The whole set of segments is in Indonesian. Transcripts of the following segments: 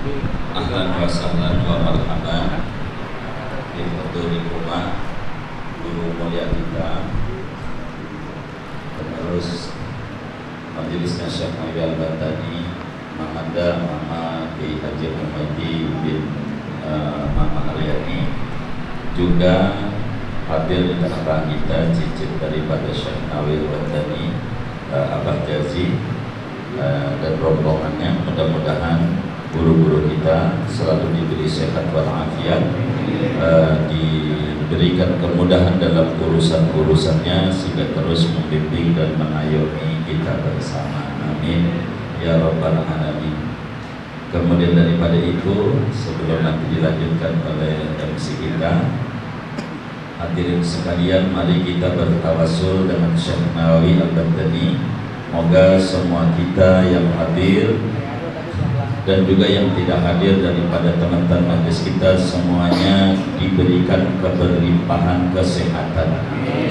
Ahlan wa sahlan wa marhaban di rumah guru mulia kita, penerus majelisnya Syekh Nawawi Al-Bantani, Mamanda Mama Kiai Haji Muhammadi bin Mama Haryani, juga hadir di tengah kita cicit daripada Syekh Nawawi Al-Bantani, Abah Jazi dan rombongannya. Mudah-mudahan guru-guru kita selalu diberi sehat walafiat, diberikan kemudahan dalam urusan-urusannya sehingga terus membimbing dan mengayomi kita bersama. Amin ya rabbal alamin. Kemudian daripada itu, sebelum nanti dilanjutkan oleh MC kita, hadirin sekalian, mari kita bertawassul dengan Syekh Nawawi Al-Bantani. Moga semua kita yang hadir dan juga yang tidak hadir daripada teman-teman majlis kita semuanya diberikan keberlimpahan kesehatan,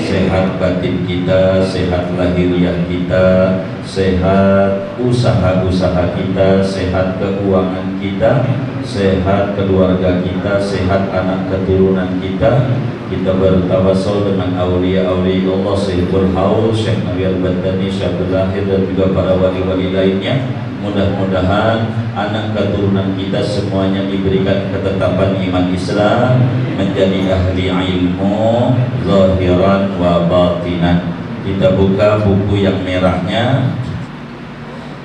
sehat batin kita, sehat lahiriah kita, sehat usaha-usaha kita, sehat keuangan kita, sehat keluarga kita, sehat anak keturunan kita. Kita bertawassul dengan aulia-aulia Allah, Syekhul Haul, Syekh Nawawi Al-Bantani, Syekh Lahir, dan juga para wali-wali lainnya. Mudah-mudahan anak keturunan kita semuanya diberikan ketetapan iman Islam, menjadi ahli ilmu zahiran wa batinan. Kita buka buku yang merahnya.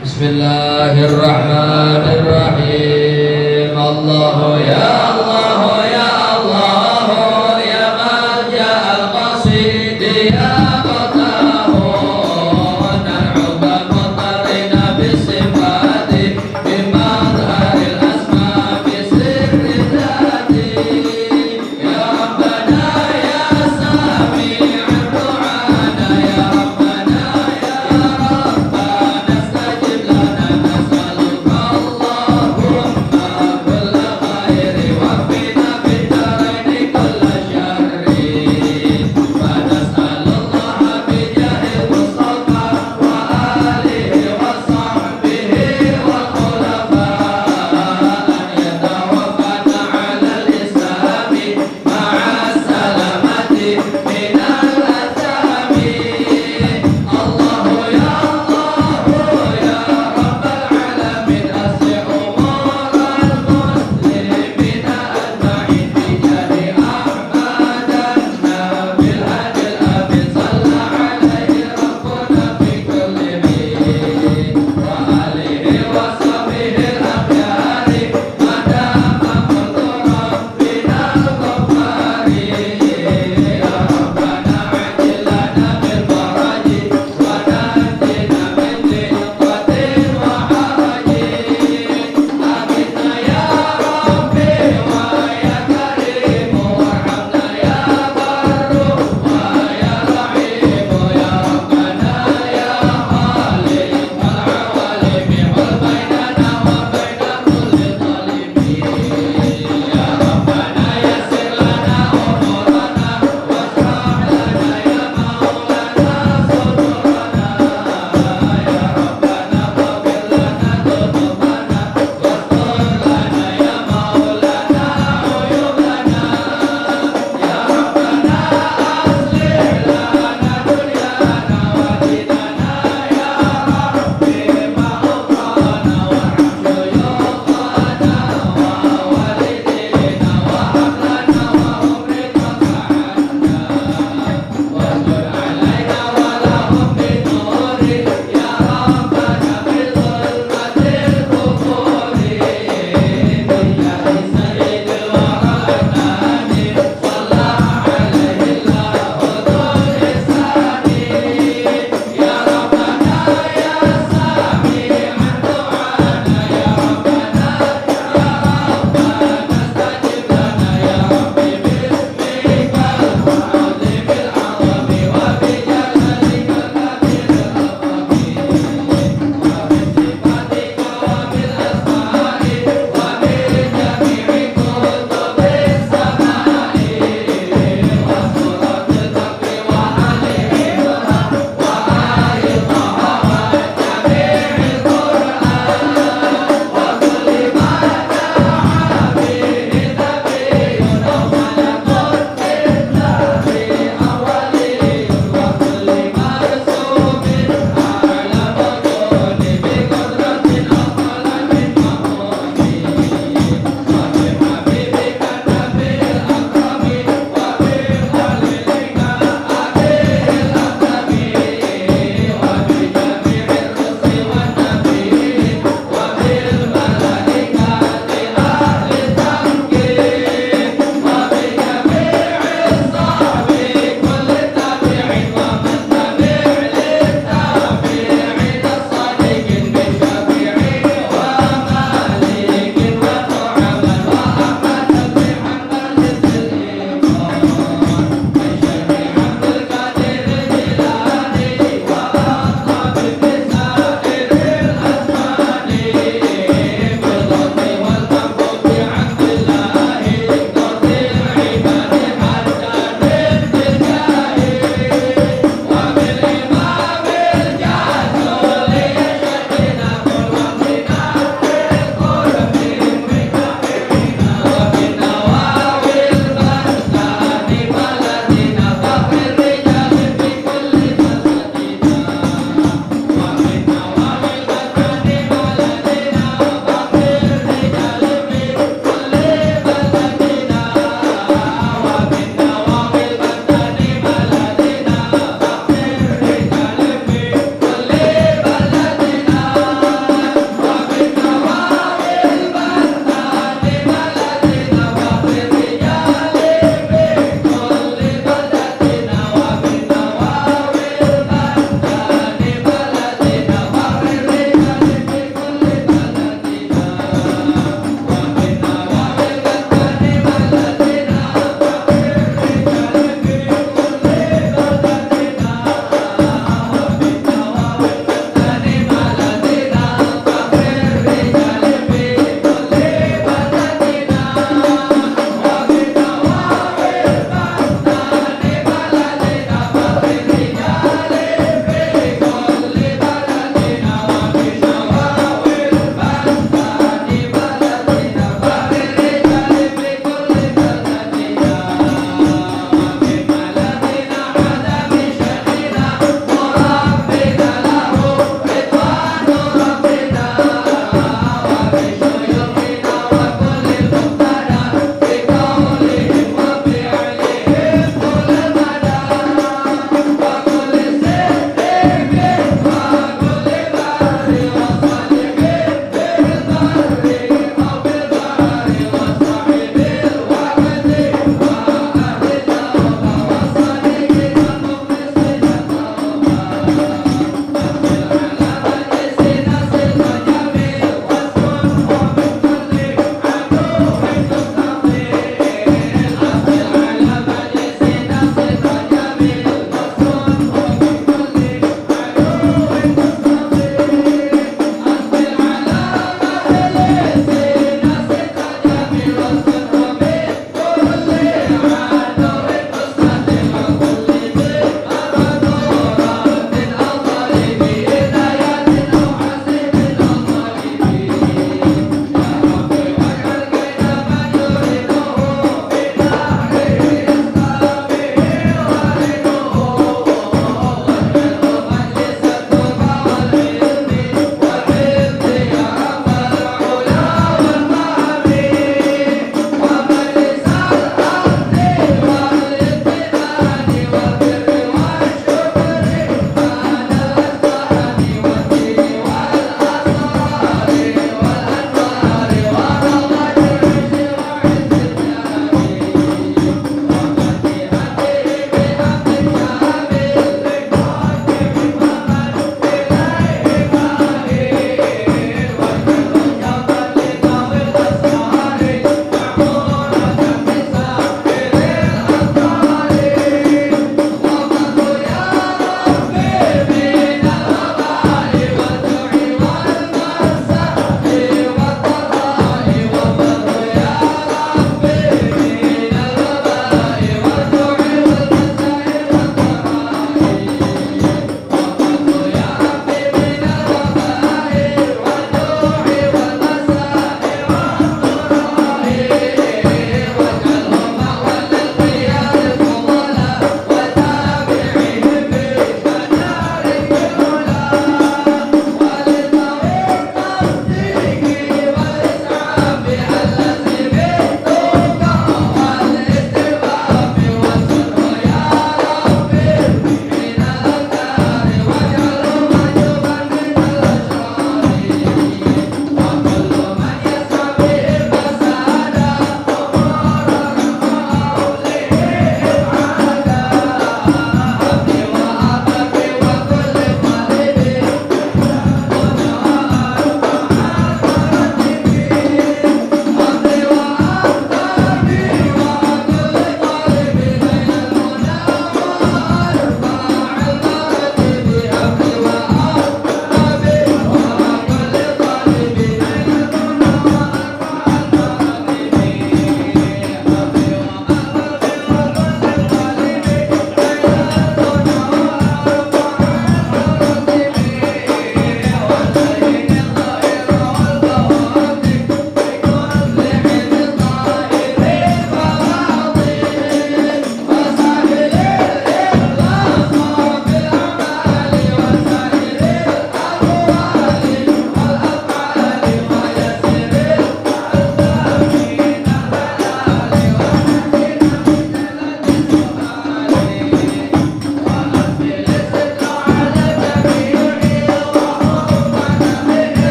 Bismillahirrahmanirrahim. Allahu ya Allah ya Allah ya Malja al-Qasid ya Allah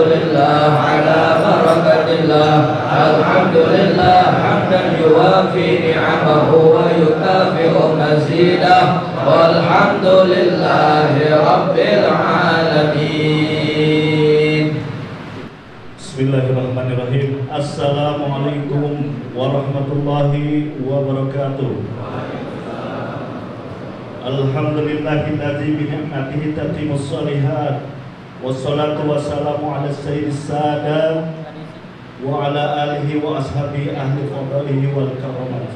لله على بركة الله الحمد لله حمدا يوافي نعمه ويكافئ مزيده والحمد لله رب العالمين. Bismillahirrahmanirrahim. Assalamualaikum warahmatullahi wabarakatuh. Alhamdulillahilladzi bi ni'matihi tatimmus shalihat. Wassalatu wassalamu ala sayyidis sadat wa ala alihi wa ashabihi ahli fadlihi wal karamat.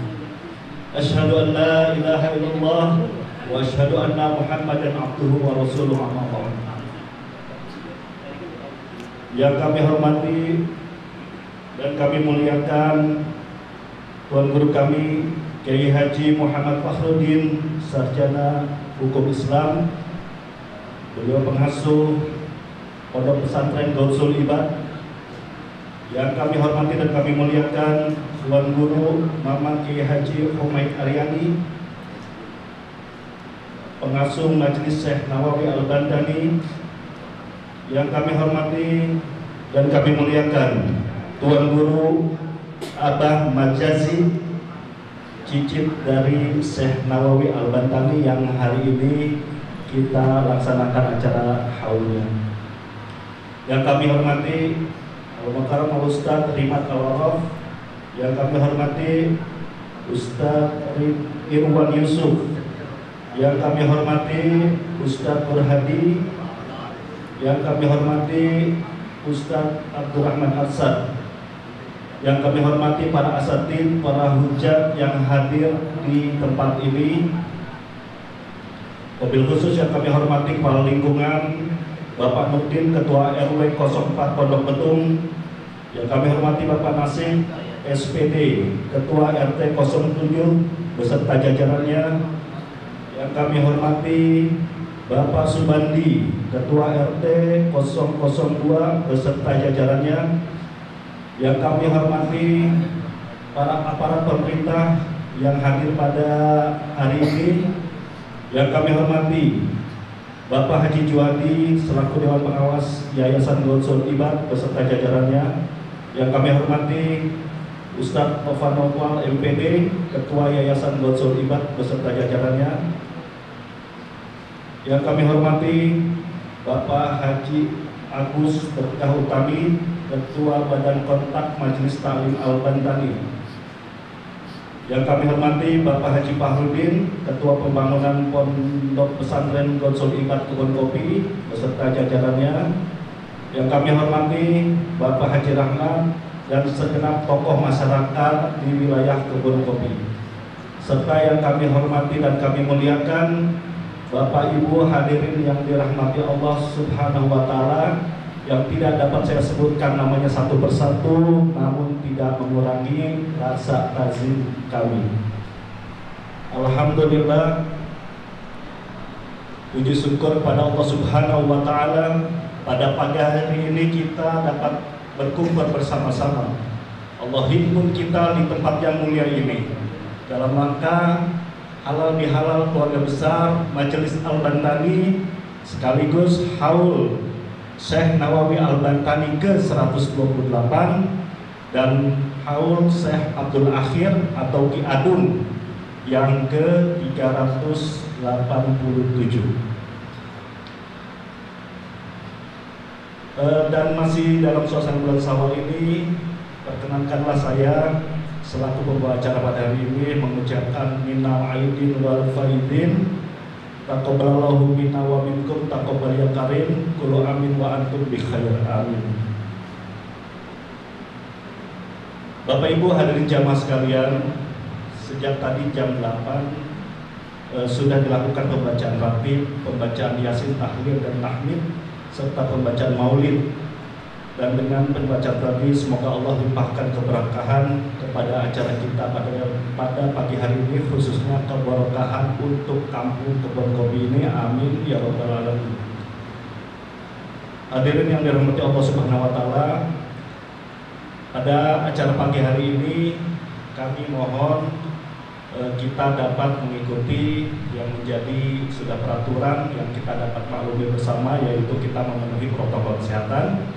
Asyhadu an la ilaha illallah wa asyhadu anna Muhammadan abduhu wa rasuluhu amma ba'd. Yang kami hormati dan kami muliakan Tuan Guru kami Kiai Haji Muhammad Fakhruddin, Sarjana Hukum Islam, beliau pengasuh Pondok Pesantren Gausul Ibad. Yang kami hormati dan kami muliakan Tuan Guru Maman Kiai Haji Humaid Aryani, pengasuh Majelis Syekh Nawawi Al-Bandani. Yang kami hormati dan kami muliakan Tuan Guru Abah Majazi, cicit dari Syekh Nawawi Al-Bandani yang hari ini kita laksanakan acara haulnya. Yang kami hormati Al-Mukarram Al-Ustaz Rimat Al-Waraf. Yang kami hormati Ustaz Irwan Yusuf. Yang kami hormati Ustaz Burhadi. Yang kami hormati Ustaz Abdurrahman Arsad. Yang kami hormati para asatid, para hujat yang hadir di tempat ini. Wabil khusus yang kami hormati kepala lingkungan Bapak Nurdin, Ketua RW 04 Pondok Betung. Yang kami hormati Bapak Nasib, SPD, Ketua RT 07 beserta jajarannya. Yang kami hormati Bapak Subandi, Ketua RT 002 beserta jajarannya. Yang kami hormati para aparat pemerintah yang hadir pada hari ini. Yang kami hormati Bapak Haji Juwadi selaku Dewan Pengawas Yayasan Gausul Ibad beserta jajarannya. Yang kami hormati Ustadz Nova Nopal MPD, Ketua Yayasan Gausul Ibad beserta jajarannya. Yang kami hormati Bapak Haji Agus Berkah Utami, Ketua Badan Kontak Majelis Ta'lim Al-Bandani. Yang kami hormati Bapak Haji Fakhruddin, Ketua Pembangunan Pondok Pesantren Gausul Ibad Kebun Kopi beserta jajarannya. Yang kami hormati Bapak Haji Rahman dan segenap tokoh masyarakat di wilayah Kebun Kopi. Serta yang kami hormati dan kami muliakan Bapak Ibu hadirin yang dirahmati Allah Subhanahu wa Ta'ala, yang tidak dapat saya sebutkan namanya satu persatu, namun tidak mengurangi rasa tazim kami. Alhamdulillah, puji syukur pada Allah Subhanahu wa Ta'ala, pada pagi hari ini kita dapat berkumpul bersama-sama. Allah himpun kita di tempat yang mulia ini dalam rangka halal bihalal keluarga besar Majelis Al-Bandani sekaligus haul Syekh Nawawi Al-Bandani ke-128 dan haul Syekh Abdul Akhir atau Ki Adun yang ke-387. Dan masih dalam suasana bulan Syawal ini, perkenankanlah saya selaku pembawa acara pada hari ini mengucapkan minal aidin wal faidin, taqabbalallahu minna wa minkum taqabbal ya karim, kullu amin wa antum bi khair, amin. Bapak Ibu hadirin jamaah sekalian, sejak tadi jam 8 sudah dilakukan pembacaan ratib, pembacaan yasin, tahlil dan tahmid serta pembacaan maulid. Dan dengan pembacaan tadi semoga Allah limpahkan keberkahan kepada acara kita pada pagi hari ini, khususnya keberkahan untuk kampung Kebun Kopi ini, amin ya rabbal alamin. Hadirin yang dirahmati Allah Subhanahu wa Ta'ala, pada acara pagi hari ini kami mohon kita dapat mengikuti yang menjadi sudah peraturan yang kita dapat maklumi bersama, yaitu kita memenuhi protokol kesehatan.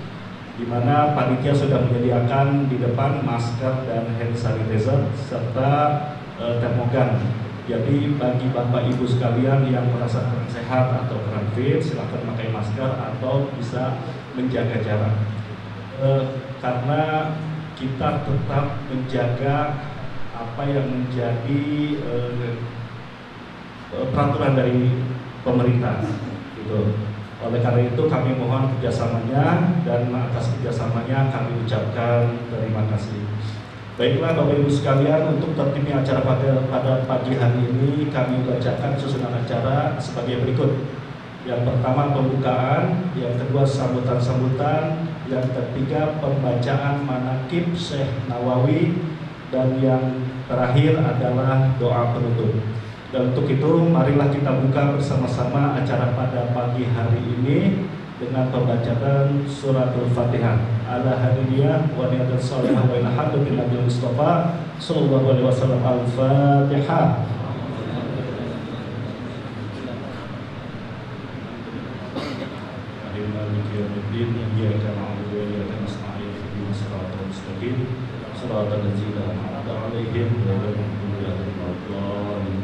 di mana panitia sudah menyediakan di depan masker dan hand sanitizer serta termogan. Jadi bagi Bapak Ibu sekalian yang merasa kurang sehat atau kurang fit, silakan pakai masker atau bisa menjaga jarak. Karena kita tetap menjaga apa yang menjadi peraturan dari pemerintah, gitu. Oleh karena itu kami mohon kerjasamanya, dan atas kerjasamanya kami ucapkan terima kasih. Baiklah Bapak Ibu sekalian, untuk tertibnya acara pada pagi hari ini kami bacakan susunan acara sebagai berikut. Yang pertama pembukaan, yang kedua sambutan-sambutan, yang ketiga pembacaan manaqib Syekh Nawawi, dan yang terakhir adalah doa penutup. Dan untuk itu marilah kita buka bersama-sama acara pada pagi hari ini dengan pembacaan suratul Fatihah. Ala hadiyah wa niyatul salihah wa ila hadratin Nabi Mustafa sallallahu alaihi wasallam. Al-Fatihah. Maliki yaumiddin, iyyaka na'budu wa iyyaka nasta'in, ihdinas siratal mustaqim, siratal ladzina an'amta 'alaihim ghairil maghdubi 'alaihim waladdallin.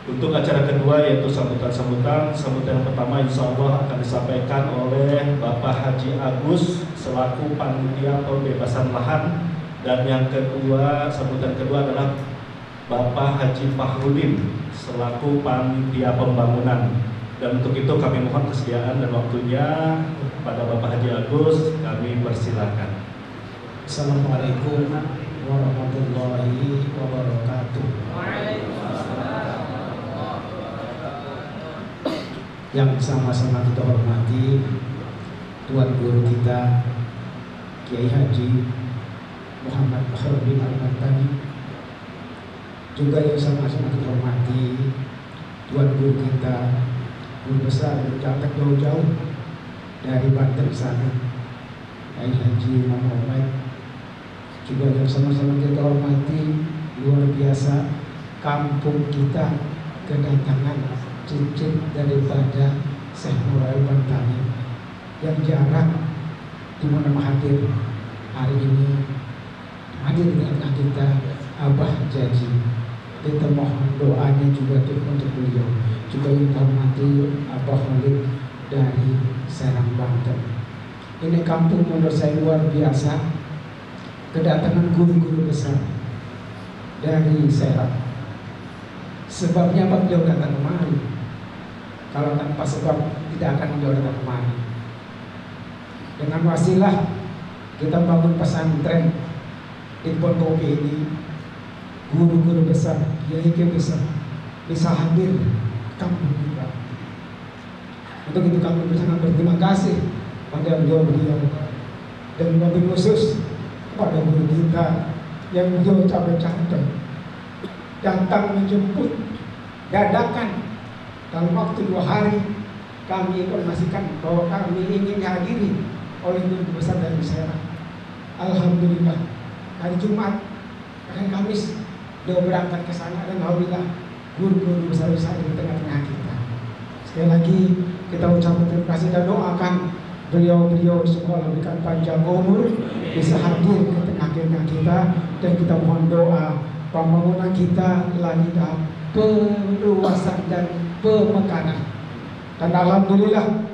Untuk acara kedua yaitu sambutan-sambutan. Sambutan yang pertama insya Allah akan disampaikan oleh Bapak Haji Agus selaku panitia pembebasan lahan, dan yang kedua, sambutan kedua adalah Bapak Haji Fahrudin selaku panitia pembangunan. Dan untuk itu kami mohon kesediaan dan waktunya kepada Bapak Haji Agus, kami persilakan. Assalamualaikum warahmatullahi wabarakatuh. Yang sama-sama kita hormati Tuan Guru kita Kiai Haji Muhammad Fahrudin Al-Mantani, juga yang sama-sama kita hormati Tuan Guru kita, Guru Besar yang datang jauh-jauh dari Banten sana, Kiai Haji Muhammad, juga yang sama-sama kita hormati luar biasa kampung kita kedatangan cincin daripada Syekh Nawawi Al-Mantani yang jarang di mana hadir hari ini, hadir di tengah kita Abah Jaji. Kita mohon doanya juga untuk beliau, juga kita hormati Abah Khalid dari Serang Banten. Ini kampung menurut saya luar biasa, kedatangan guru-guru besar dari Serang. Sebabnya apa beliau datang kemari? Kalau tanpa sebab tidak akan beliau datang kemari. Dengan wasilah kita bangun pesantren di Kebon Kopi ini, guru-guru besar, kiai-kiai besar bisa hadir kampung kita. Untuk itu kami sangat berterima kasih pada beliau-beliau, dan lebih khusus pada guru kita yang beliau capek-capek datang menjemput dadakan dalam waktu 2 hari. Kami informasikan bahwa kami ingin dihadiri oleh guru besar dari Serang. Alhamdulillah hari Jumat, hari Kamis dia berangkat ke sana, dan alhamdulillah guru-guru besar-besar di tengah-tengah kita. Sekali lagi kita ucapkan terima kasih dan doakan beliau-beliau semua memberikan panjang umur, bisa hadir ke tengah-tengah kita, dan kita mohon doa pembangunan kita lagi dalam perluasan dan pemekaran. Dan alhamdulillah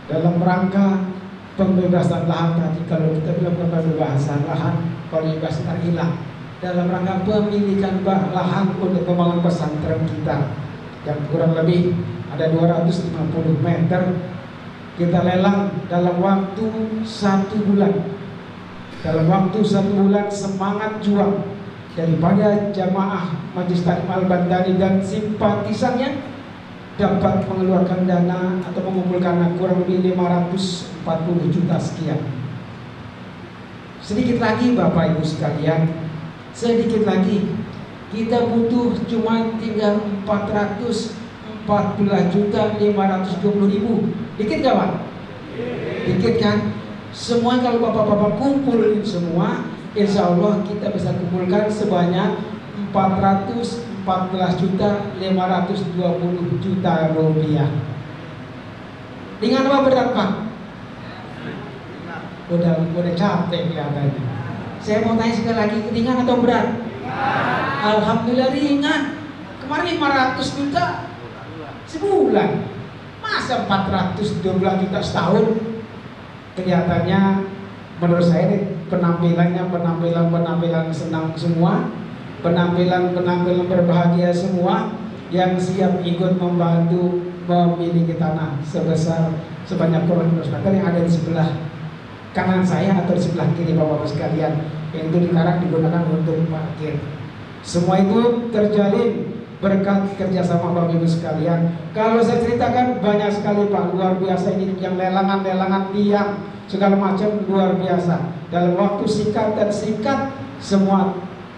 dalam rangka pembebasan lahan tadi, kalau kita bilang pembebasan lahan, kalau bebasan hilang, dalam rangka pemilikan lahan untuk pembangunan pesantren kita yang kurang lebih ada 250 meter, kita lelang dalam waktu 1 bulan. Dalam waktu 1 bulan semangat juang daripada jamaah Majelis Taklim Al-Mantani dan simpatisannya dapat mengeluarkan dana atau mengumpulkan kurang lebih 540 juta sekian. Sedikit lagi Bapak Ibu sekalian, sedikit lagi kita butuh cuma tinggal 414 juta 520 ribu. Dikit gak Pak? Dikit kan? Semua kalau bapak-bapak kumpulin semua, insya Allah kita bisa kumpulkan sebanyak 414 juta 520 juta rupiah. Dengan apa berat Pak? udah capek kelihatannya. Saya mau tanya sekali lagi, ringan atau berat? Alhamdulillah ringan. Kemarin 500 juta sebulan, masa 412 juta setahun? Kelihatannya menurut saya ini penampilan senang semua, penampilan berbahagia semua, yang siap ikut membantu memiliki tanah sebanyak 200 meter yang ada di sebelah kanan saya atau di sebelah kiri Bapak-Bapak sekalian, yang itu sekarang digunakan untuk parkir. Semua itu terjalin berkat kerjasama Bapak Ibu sekalian. Kalau saya ceritakan banyak sekali Pak, luar biasa ini, yang lelangan tiang segala macam luar biasa. Dalam waktu singkat semua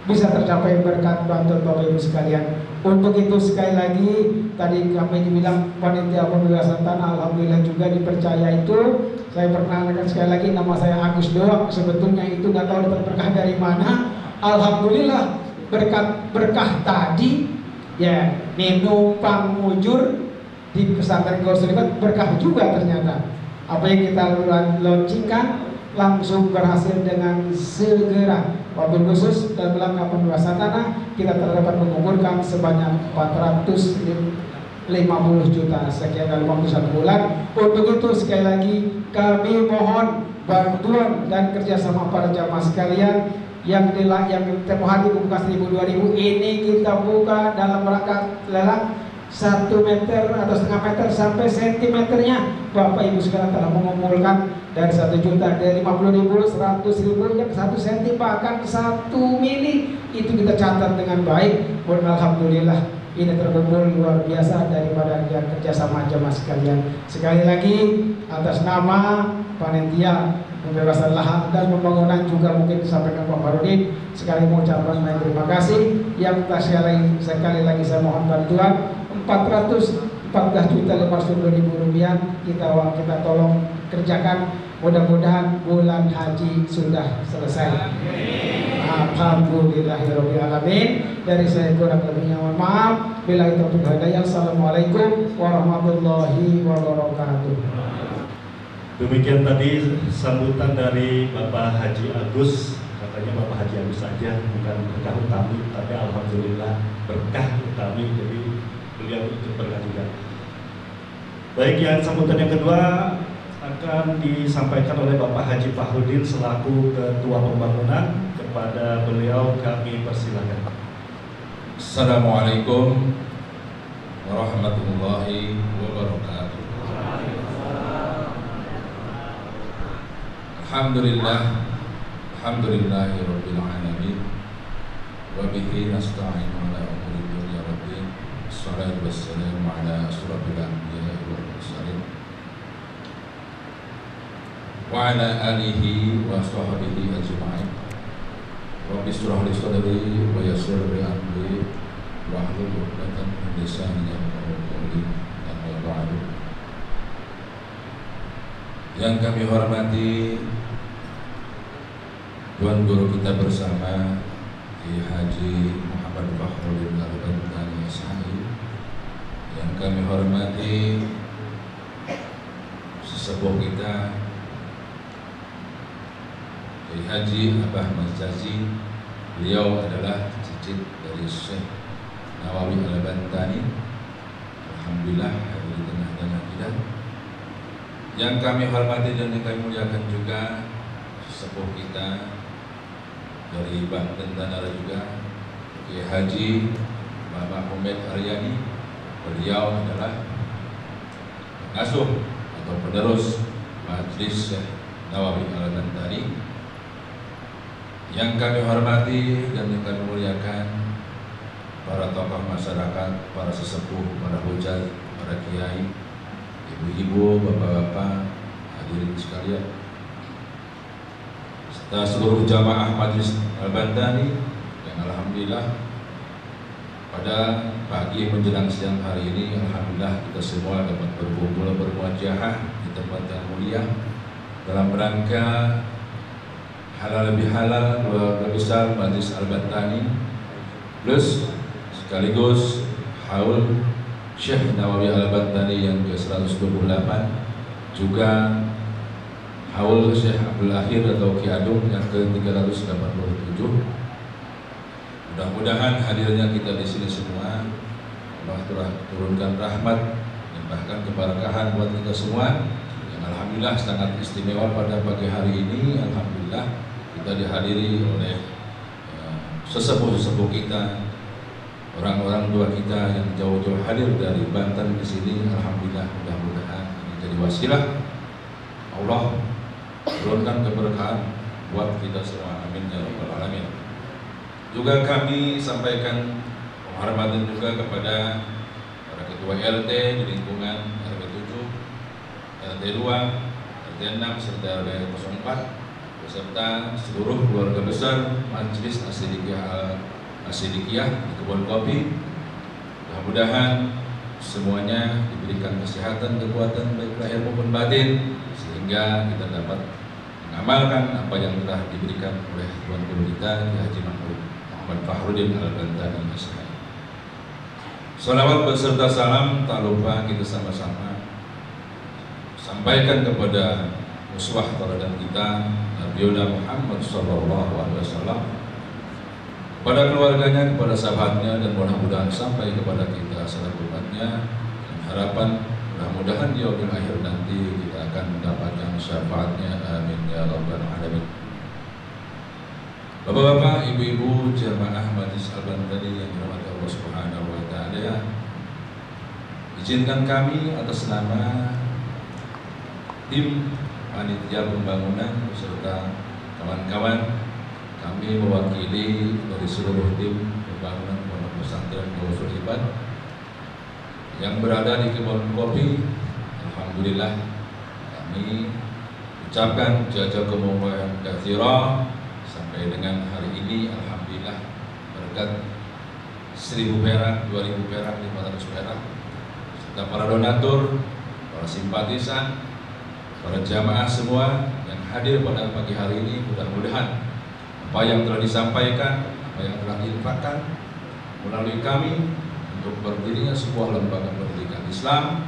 bisa tercapai berkat bantuan Bapak Ibu sekalian. Untuk itu sekali lagi tadi kami dibilang panitia pembebasan tanah, alhamdulillah juga dipercaya itu. Saya perkenalkan sekali lagi, nama saya Agus doang. Sebetulnya itu nggak tahu dapat berkah dari mana. Alhamdulillah berkah tadi ya, numpang mujur di pesantren Gausulibat berkah juga ternyata. Apa yang kita launchingkan langsung berhasil dengan segera. Wabil khusus dalam langkah pembebasan tanah kita terdapat mengumpulkan sebanyak 450 juta sekian dalam waktu 1 bulan. Untuk itu sekali lagi kami mohon bantuan dan kerjasama para jamaah sekalian yang tempoh hari buka 1000-2000 ini kita buka dalam rangka lelang 1 meter atau setengah meter sampai sentimeternya. Bapak Ibu sekalian telah mengumpulkan dari 1 juta, dari 50.000, 100.000, yang 1 senti bahkan 1 mili itu kita catat dengan baik. Dan alhamdulillah ini terkumpul luar biasa daripada kerjasama jamaah sekalian. Sekali lagi atas nama panitia pembebasan lahan dan pembangunan juga mungkin disampaikan Pak Farudin, sekali mengucapkan banyak terima kasih. Yang sekali lagi saya mohon bantuan 414.500.000 rupiah kita tolong kerjakan. Mudah-mudahan bulan haji sudah selesai. Alhamdulillahirabbil alamin. Dari saya kurang lebihnya mohon maaf. Billahi taufiq wal hidayah. Assalamualaikum warahmatullahi wabarakatuh. Demikian tadi sambutan dari Bapak Haji Agus. Katanya Bapak Haji Agus saja, bukan berkah utami, tapi alhamdulillah berkah utami. Jadi beliau ikut berkah juga. Baik, yang sambutan yang kedua akan disampaikan oleh Bapak Haji Fahrudin selaku Ketua Pembangunan. Kepada beliau kami persilakan. Assalamualaikum warahmatullahi wabarakatuh. Alhamdulillahirabbil alamin. Wa bihi nasta'inu ala umuri dunya waddin. Wassalatu wassalamu ala asyrafil anbiya'i wal mursalin wa ala alihi wa sahbihi ajma'in. Rabbi shrah li sadri wa yassir li amri wahlul 'uqdatam min lisani yafqahu qawli. Amma ba'du. Yang kami hormati Tuan Guru kita bersama Kiai Haji Muhammad Fakhrudin Al-Bantani SHI, yang kami hormati sesepuh kita Kiai Haji Abah Mazazi. Beliau adalah cicit dari Syekh Nawawi Al-Bantani. Alhamdulillah hadir di tengah-tengah kita. Yang kami hormati dan yang kami muliakan juga sesepuh kita dari Banten Tanara juga, Kiai Haji Bapak Humaid Aryani. Beliau adalah pengasuh atau penerus Majelis Syekh Nawawi Al-Bantani. Yang kami hormati dan yang kami muliakan para tokoh masyarakat, para sesepuh, para hujat, para kiai, ibu-ibu, bapak-bapak, hadirin sekalian, serta seluruh jamaah Majelis Al-Bantani yang alhamdulillah pada pagi menjelang siang hari ini alhamdulillah kita semua dapat berkumpul bermuajahah di tempat yang mulia dalam rangka halal lebih halal keluarga besar Majelis Al-Bantani plus sekaligus haul Syekh Nawawi Al-Bantani yang ke-128, juga Haul Syekh Abdul Akhir atau Ki Adung yang ke-387. Mudah-mudahan hadirnya kita di sini semua Allah telah turunkan rahmat dan bahkan keberkahan buat kita semua. Yang alhamdulillah sangat istimewa pada pagi hari ini. Alhamdulillah kita dihadiri oleh sesepuh-sesepuh kita, orang-orang tua kita yang jauh-jauh hadir dari Banten di sini. Alhamdulillah, mudah-mudahan ini jadi wasilah Allah turunkan keberkahan buat kita semua. Amin ya rabbal alamin. Juga kami sampaikan penghormatan juga kepada para ketua RT di lingkungan RW 7, RT 2, RT 6 serta RW 04 beserta seluruh keluarga besar Majelis Asidikiyah di Kebun Kopi. Mudah-mudahan semuanya diberikan kesehatan, kekuatan baik lahir maupun batin, sehingga kita dapat mengamalkan apa yang telah diberikan oleh Tuan Guru kita Ki Haji Muhammad Fahrudin Al-Bantani Mas'ud. Salawat beserta salam tak lupa kita sama-sama sampaikan kepada uswah teladan kita Nabi Muhammad SAW, kepada keluarganya, kepada sahabatnya, dan mudah-mudahan sampai kepada kita selaku umatnya. Dan harapan mudah-mudahan di yaumil akhir nanti kita akan mendapatkan syafaatnya. Amin ya rabbal alamin. Bapak-bapak, ibu-ibu, jamaah Majelis Al-Bantani yang dirahmati Allah Subhanahu wa taala, izinkan kami atas nama tim panitia pembangunan beserta kawan-kawan, kami mewakili dari seluruh tim pembangunan Pondok Pesantren Gausul Hibad yang berada di Kebun Kopi. Alhamdulillah, kami ucapkan jazakumullahu khairan sampai dengan hari ini. Alhamdulillah, berkat 1000 perak, 2000 perak, 500 perak serta para donatur, para simpatisan, para jamaah semua yang hadir pada pagi hari ini, mudah-mudahan apa yang telah disampaikan, apa yang telah diinfakkan melalui kami untuk berdirinya sebuah lembaga pendidikan Islam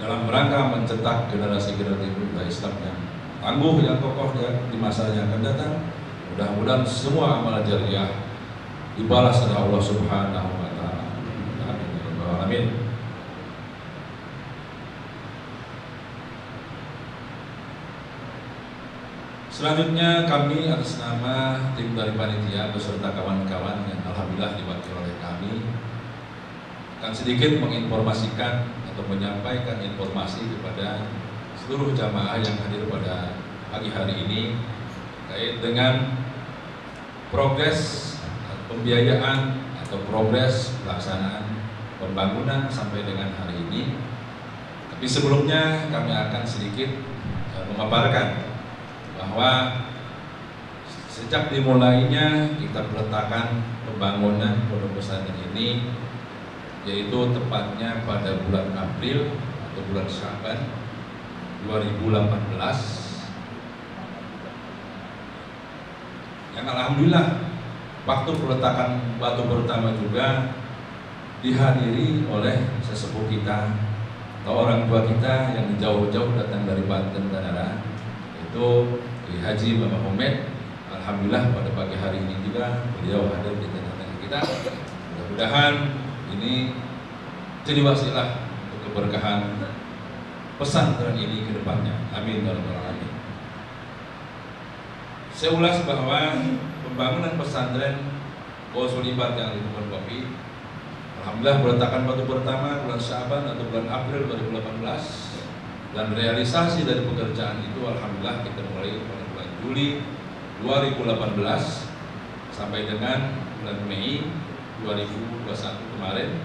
dalam rangka mencetak generasi-generasi muda Islam yang tangguh, yang kokoh di masa yang akan datang. Mudah-mudahan semua amal jariah dibalas oleh Allah Subhanahu wa taala. Amin ya rabbal alamin. Selanjutnya kami atas nama tim dari panitia beserta kawan-kawan yang alhamdulillah diwakili oleh kami akan sedikit menginformasikan atau menyampaikan informasi kepada seluruh jamaah yang hadir pada pagi hari ini terkait dengan progres pembiayaan atau progres pelaksanaan pembangunan sampai dengan hari ini. Tapi sebelumnya kami akan sedikit memaparkan bahwa sejak dimulainya kita peletakan pembangunan pondok pesantren ini, yaitu tepatnya pada bulan April atau bulan Syaban 2018, yang alhamdulillah waktu peletakan batu pertama juga dihadiri oleh sesepuh kita atau orang tua kita yang jauh-jauh datang dari Banten dan arah, yaitu Ki Haji Muhammad. Alhamdulillah pada pagi hari ini juga beliau hadir di tengah-tengah kita. Mudah-mudahan ini jadi wasilah untuk keberkahan pesantren ini ke depannya. Amin ya rabbal alamin. Saya ulas bahwa pembangunan pesantren Gausul Hibad yang di Kebun Kopi, alhamdulillah peletakan batu pertama bulan Syaban atau bulan April 2018, dan realisasi dari pekerjaan itu alhamdulillah kita mulai pada bulan Juli 2018 sampai dengan bulan Mei 2021 kemarin.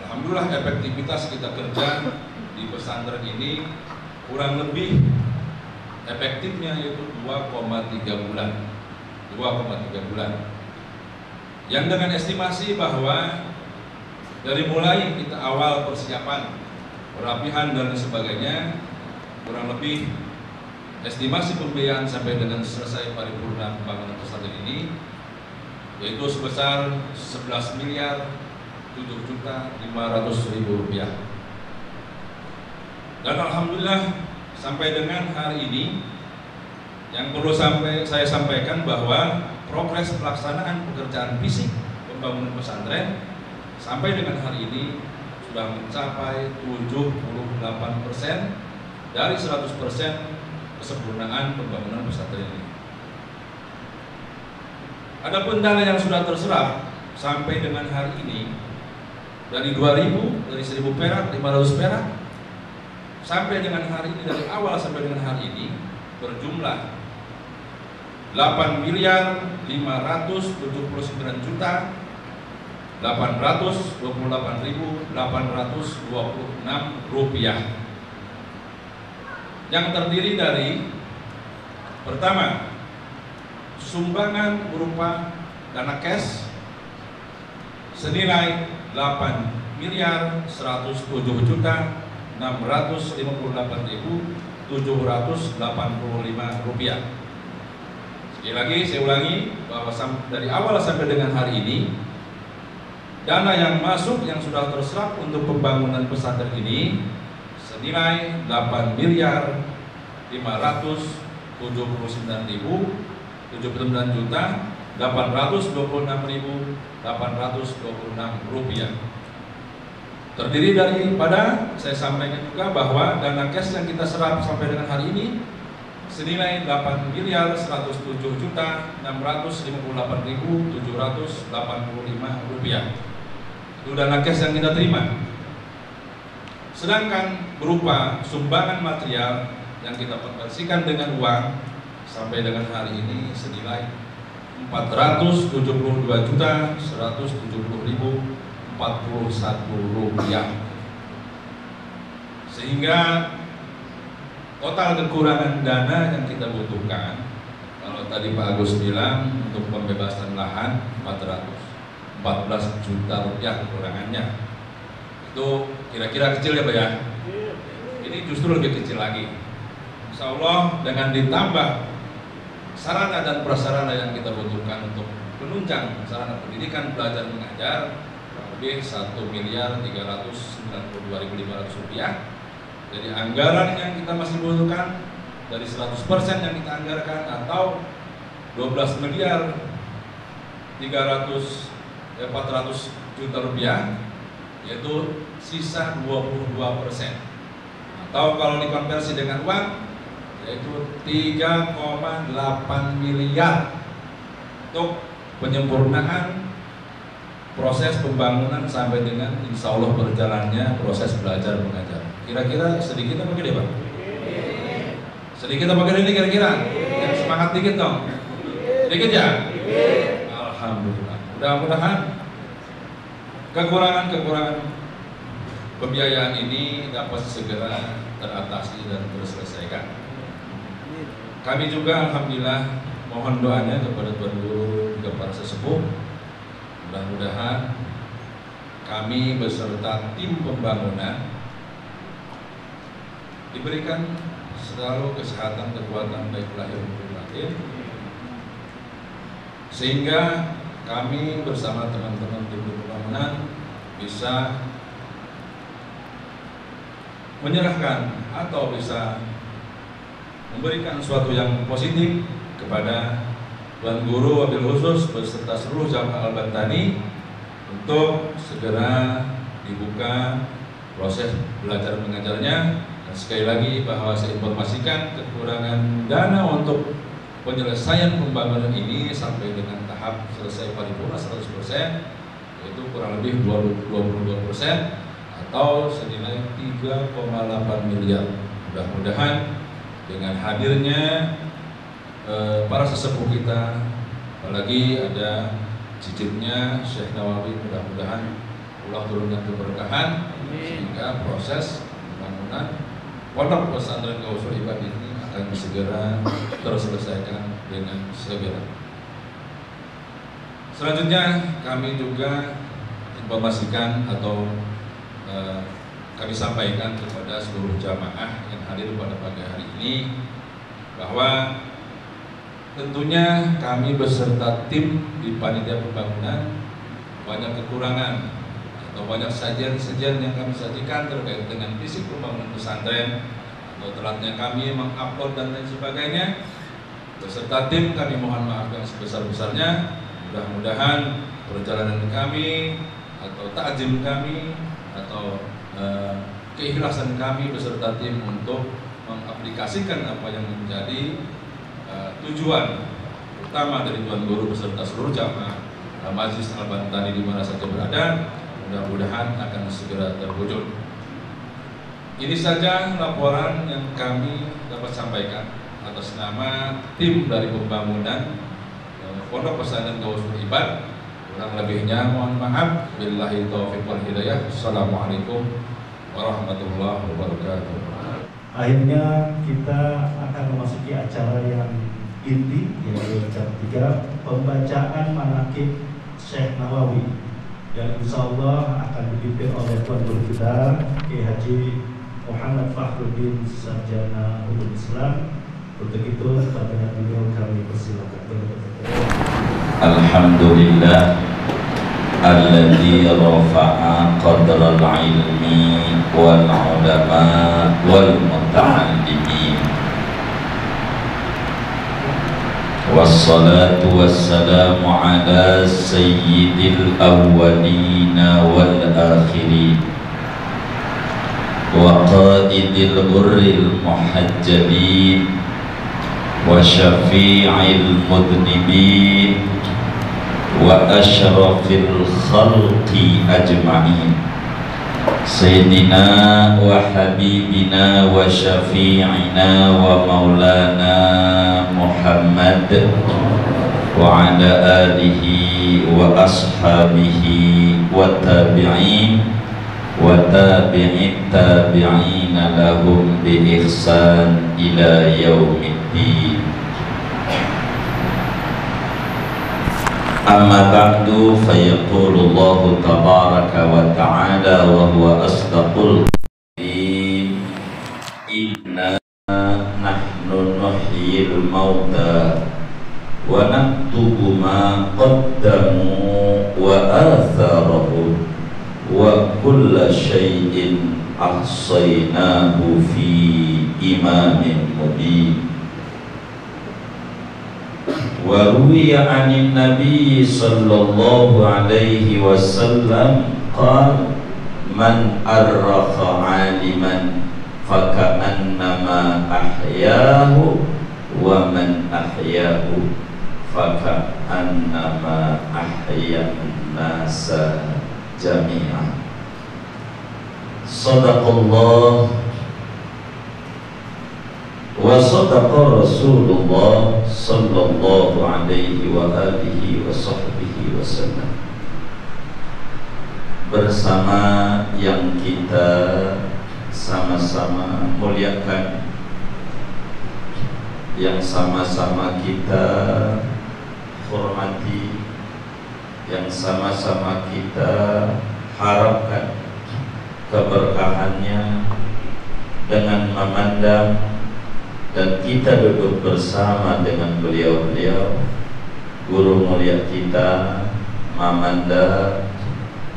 Alhamdulillah efektivitas kita kerja di pesantren ini kurang lebih efektifnya yaitu 2,3 bulan. 2,3 bulan. Yang dengan estimasi bahwa dari mulai kita awal persiapan, perapihan dan sebagainya, kurang lebih estimasi pembiayaan sampai dengan selesai paripurna pembangunan pesantren ini yaitu sebesar 11.7.500.000 rupiah. Dan alhamdulillah sampai dengan hari ini yang perlu saya sampaikan bahwa progres pelaksanaan pekerjaan fisik pembangunan pesantren sampai dengan hari ini sudah mencapai 78% dari 100% kesempurnaan pembangunan pesantren ini. Adapun dana yang sudah terserap sampai dengan hari ini dari 2.000, dari 1.000 perak, 500 perak, sampai dengan hari ini, dari awal sampai dengan hari ini berjumlah 8.579.828.826 rupiah, yang terdiri dari pertama sumbangan berupa dana cash senilai 8.658.785 rupiah. Sekali lagi saya ulangi bahwa dari awal sampai dengan hari ini dana yang masuk yang sudah terserap untuk pembangunan pesantren ini senilai 8.579.826.826 rupiah. Terdiri daripada, saya sampaikan juga bahwa dana cash yang kita serap sampai dengan hari ini senilai 8.107.658.785 rupiah. Itu dana cash yang kita terima. Sedangkan berupa sumbangan material yang kita konversikan dengan uang sampai dengan hari ini senilai 422.170.041 rupiah. Sehingga total kekurangan dana yang kita butuhkan, kalau tadi Pak Agus bilang untuk pembebasan lahan 414 juta rupiah kekurangannya, itu kira-kira kecil ya Pak ya. Ini justru lebih kecil lagi. Insya Allah dengan ditambah sarana dan prasarana yang kita butuhkan untuk menunjang sarana pendidikan belajar mengajar lebih 1.392.500 rupiah. Jadi anggaran yang kita masih butuhkan dari 100% yang kita anggarkan atau 12.400 juta rupiah, yaitu sisa 22%, atau kalau dikonversi dengan uang yaitu 3,8 miliar untuk penyempurnaan proses pembangunan sampai dengan insya Allah berjalannya proses belajar mengajar. Kira-kira sedikit apa gede Pak? Sedikit apa gede ini kira-kira? Yang semangat dikit dong. Sedikit ya? Alhamdulillah. Mudah-mudahan kekurangan pembiayaan ini dapat segera teratasi dan terselesaikan. Kami juga alhamdulillah mohon doanya kepada Tuan Guru dan para sesepuh. Mudah-mudahan kami beserta tim pembangunan diberikan selalu kesehatan, kekuatan baik lahir maupun batin, sehingga kami bersama teman-teman tim pembangunan bisa menyerahkan atau bisa memberikan sesuatu yang positif kepada Tuan Guru wabil khusus beserta seluruh jamaah Al-Bantani untuk segera dibuka proses belajar mengajarnya. Dan sekali lagi bahwa saya informasikan kekurangan dana untuk penyelesaian pembangunan ini sampai dengan tahap selesai paripurna 100%, yaitu kurang lebih 22% atau senilai 3,8 miliar. Mudah-mudahan dengan hadirnya para sesepuh kita, apalagi ada cicitnya Syekh Nawawi, mudah-mudahan Allah turunkan keberkahan sehingga proses pembangunan pondok pesantren Gausul Ibad ini akan segera terselesaikan dengan segera. Selanjutnya kami juga informasikan atau kami sampaikan kepada seluruh jamaah yang hadir pada pagi hari ini bahwa tentunya kami beserta tim di panitia pembangunan banyak kekurangan atau banyak sajian-sajian yang kami sajikan terkait dengan visi pembangunan pesantren, atau telatnya kami mengupload dan lain sebagainya, beserta tim kami mohon maaf yang sebesar-besarnya. Mudah-mudahan perjalanan kami atau takzim kami atau keikhlasan kami beserta tim untuk mengaplikasikan apa yang menjadi tujuan utama dari Tuan Guru beserta seluruh jamaah Majelis Al-Bantani di mana saja berada, mudah-mudahan akan segera terwujud. Ini saja laporan yang kami dapat sampaikan atas nama tim dari pembangunan Pondok Pesantren Gausul Ibad. Kurang lebihnya mohon maaf. Billahi taufiq wal hidayah. Assalamualaikum warahmatullahi wabarakatuh. Akhirnya kita akan memasuki acara yang inti, yaitu acara 3, pembacaan manaqib Syekh Nawawi, yang insya Allah akan dipimpin oleh Tuan Guru kita Kiai Haji Muhammad Fakhruddin Sarjana Hukum Islam. Untuk itu kepada beliau kami persilakan. Alhamdulillah alladzi rafa'a qadral ilmi wal ulama wal muta'allimin, wassalatu wassalamu ala sayyidil awwalina wal akhirin wa qaidil ghurril muhajjalin wa syafi'il mudnibin wa asyrafil khalqi ajma'in, sayyidina wa habibina wa syafi'ina wa maulana Muhammad wa ala alihi wa ashabihi wa tabi'in wa tabi'in tabi'ina lahum bi ihsan ila yaumiddin. Amma ba'du, fayaqulu Allah tabaraka wa ta'ala wa huwa asdaqul qa'ilin, inna nahnu nuhyil mauta wa naktubu ma qaddamu wa atharahum wa kulla syai'in ahsaynahu fi imamin mubin. Wa ruwiya 'anin nabiy sallallahu alaihi wasallam qala man arrafa 'aliman faka'annama ahyahu wa man ahyahu faka'annama ahyan nasa jami'an. Sadaqallah wa sadaqa Rasulullah sallallahu alaihi wa alihi wa sahbihi wasallam. Bersama yang kita sama-sama muliakan, yang sama-sama kita hormati, yang sama-sama kita harapkan keberkahannya dengan memandang dan kita duduk bersama dengan beliau-beliau, guru mulia kita Mamanda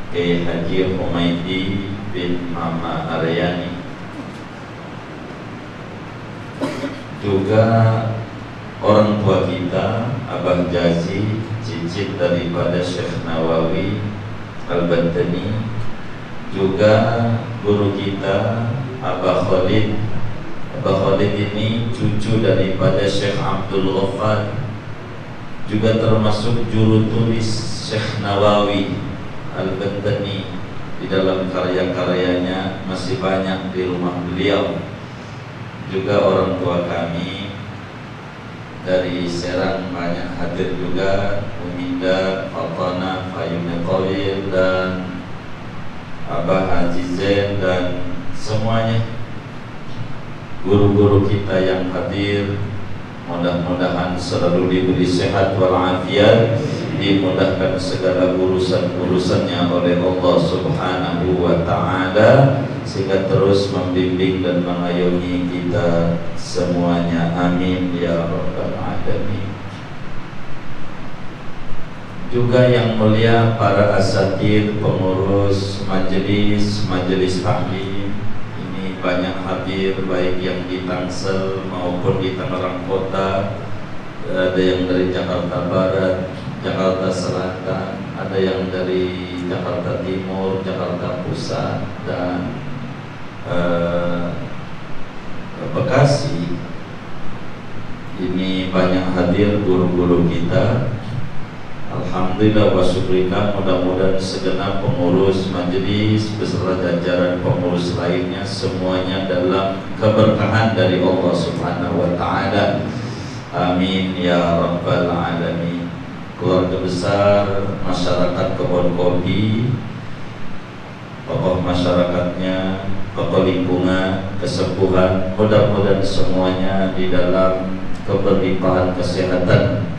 Kiai Haji Humaidi bin Mama Aryani, juga orang tua kita Abah Jazi, cicit daripada Syekh Nawawi Al-Bantani, juga guru kita Abah Khalid. Abah Khalid ini cucu daripada Syekh Abdul Ghaffar, juga termasuk juru tulis Syekh Nawawi Al-Bantani. Di dalam karya-karyanya masih banyak di rumah beliau. Juga orang tua kami dari Serang banyak hadir juga, Uminda, Fatana, Fayumi Qawil, dan Abah Haji Zain, dan semuanya guru-guru kita yang hadir. Mudah-mudahan selalu diberi sehat walafiat, dimudahkan segala urusan-urusannya oleh Allah Subhanahu wa ta'ala, sehingga terus membimbing dan mengayomi kita semuanya. Amin ya rabbal alamin. juga yang mulia para asatidz, pengurus majelis taklim. Ini banyak hadir, baik yang di Tangsel maupun di Tangerang Kota. Ada yang dari Jakarta Barat, Jakarta Selatan, ada yang dari Jakarta Timur, Jakarta Pusat, dan Bekasi. Ini banyak hadir guru-guru kita. Alhamdulillah wa syukurillah, mudah-mudahan segenap pengurus majelis beserta jajaran pengurus lainnya semuanya dalam keberkahan dari Allah Subhanahu wa taala. Amin ya rabbal alamin. Keluarga besar masyarakat Kebon Kopi, tokoh masyarakatnya, tokoh lingkungan, kesepuhan, mudah-mudahan semuanya di dalam keberlimpahan kesehatan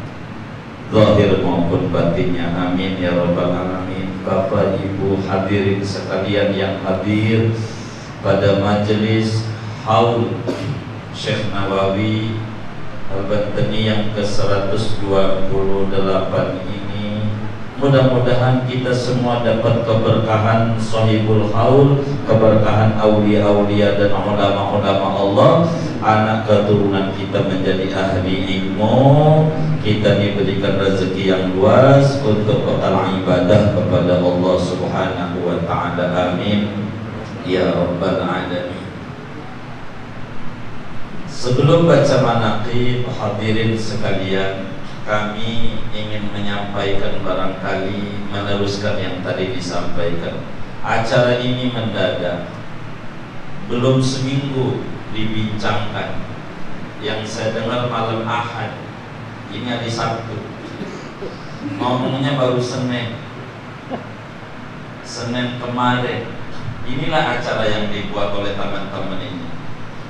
zahir maupun batinnya. Amin ya rabbal alamin. Bapak Ibu hadirin sekalian yang hadir pada majelis haul Syekh Nawawi Al-Bantani yang ke-128 ini, mudah-mudahan kita semua dapat keberkahan sahibul haul, keberkahan aulia-aulia dan ulama-ulama Allah. Anak keturunan kita menjadi ahli ilmu, kita diberikan rezeki yang luas untuk total ibadah kepada Allah Subhanahu wa taala. Amin ya rabbal alamin. Sebelum baca manaqib, hadirin sekalian, kami ingin menyampaikan, barangkali meneruskan yang tadi disampaikan. Acara ini mendadak, belum seminggu dibincangkan. Yang saya dengar malam Ahad, ini hari Sabtu, ngomongnya baru Senin kemarin. Inilah acara yang dibuat oleh teman-teman ini.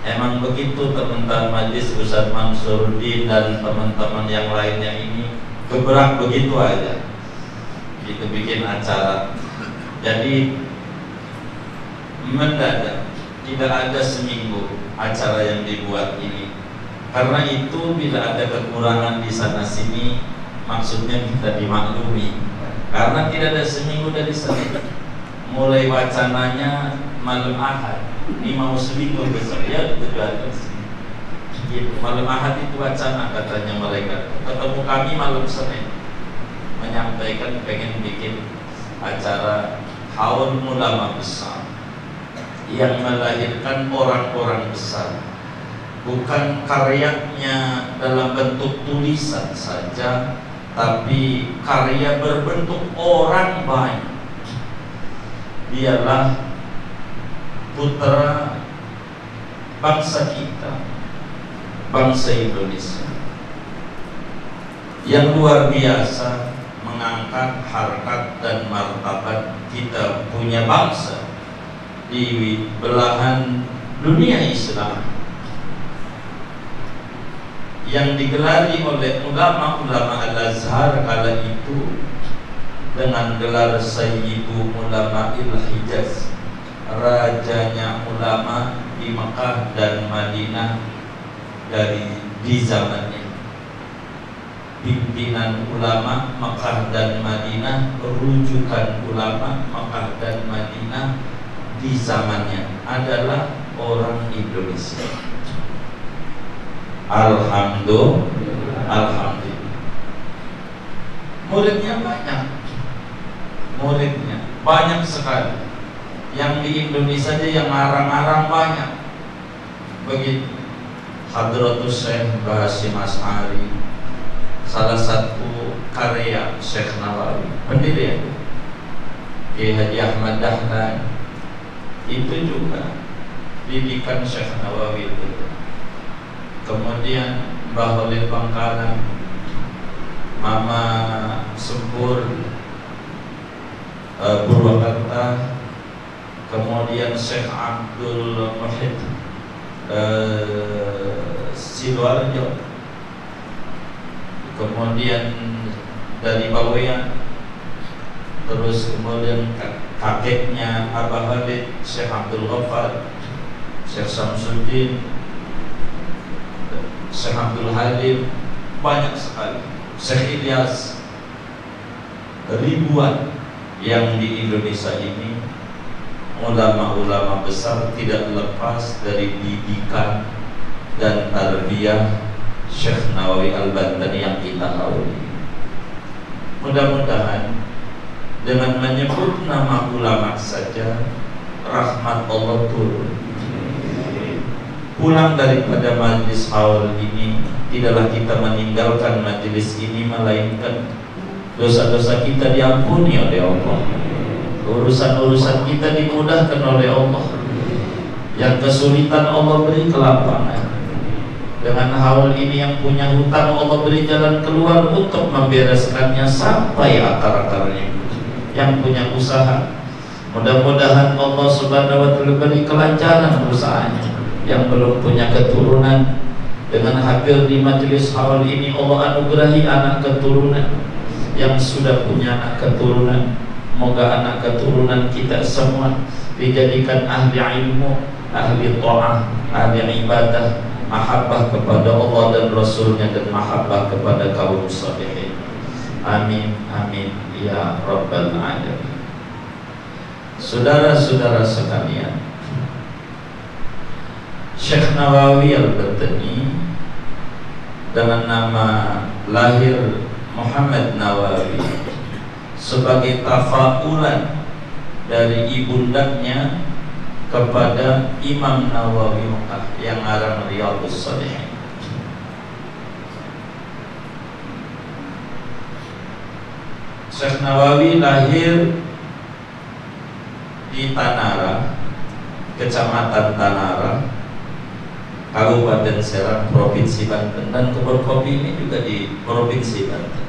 Emang begitu teman-teman majlis, Ustaz Mansuruddin dan teman-teman yang lainnya ini geberak begitu aja gitu bikin acara. Jadi mendadak, tidak ada seminggu acara yang dibuat ini. Karena itu bila ada kekurangan di sana sini, maksudnya kita dimaklumi. Karena tidak ada seminggu dari sana. Mulai wacananya malam Ahad, ini mau seminggu besok ya tujuan gitu. Malam Ahad itu wacana katanya mereka. Ketemu kami malam Senin, menyampaikan pengen bikin acara haul ulama besar yang melahirkan orang-orang besar, bukan karyanya dalam bentuk tulisan saja, tapi karya berbentuk orang banyak. Dialah putra bangsa kita, bangsa Indonesia, yang luar biasa mengangkat harkat dan martabat kita punya bangsa di belahan dunia Islam, yang digelari oleh ulama-ulama Al-Azhar kala itu dengan gelar Sayyidu Ulama'il Hijaz, rajanya ulama di Mekah dan Madinah di zamannya. Pimpinan ulama Mekah dan Madinah, rujukan ulama Mekah dan Madinah di zamannya adalah orang Indonesia. Alhamdulillah. Muridnya banyak sekali. Yang di Indonesia aja yang ngarang-ngarang banyak. Begitu. Hadratus Syekh Bahasim Asy'ari, salah satu karya Syekh Nawawi, pendirian Kiai Haji Ahmad Dahlan, itu juga didikan Syekh Nawawi itu. Kemudian Mbah Khalil Bangkalan, Mama Sempur Purwakarta, kemudian Syekh Abdul Muhid Sidoarjo, kemudian dari Bawean, terus kemudian kakeknya Abah Khalid, Syekh Abdul Ghaffar, Syekh Samsuddin, Syekh Abdul Halim, banyak sekali, Syekh Ilyas. ribuan yang di Indonesia ini, ulama-ulama besar tidak lepas dari didikan dan tarbiyah Syekh Nawawi Al-Bantani yang kita tahu. Mudah-mudahan dengan menyebut nama ulama saja rahmat Allah turun. Pulang daripada majlis haul ini, tidaklah kita meninggalkan majlis ini melainkan dosa-dosa kita diampuni oleh Allah, urusan-urusan kita dimudahkan oleh Allah, yang kesulitan Allah beri kelapangan. Dengan haul ini yang punya hutang Allah beri jalan keluar untuk membereskannya sampai akar-akarnya. Yang punya usaha, mudah-mudahan Allah Subhanahu wa Ta'ala beri kelancaran usahanya. Yang belum punya keturunan, dengan hadir di majelis haul ini Allah anugerahi anak keturunan. Yang sudah punya anak keturunan, moga anak keturunan kita semua dijadikan ahli ilmu, ahli ta'ah, ahli ibadah, mahabbah kepada Allah dan Rasulnya, dan mahabbah kepada kaum salihin. Amin, amin, ya Rabbal Alamin. Saudara-saudara sekalian, Syekh Nawawi Al-Bantani dengan nama lahir Muhammad Nawawi sebagai tafaulan dari ibundanya kepada Imam Nawawi Mekah yang ngarang Riyadhus Shalihin. Syekh Nawawi lahir di Tanara, Kecamatan Tanara, Kabupaten Serang, Provinsi Banten, dan kebun kopi ini juga di Provinsi Banten.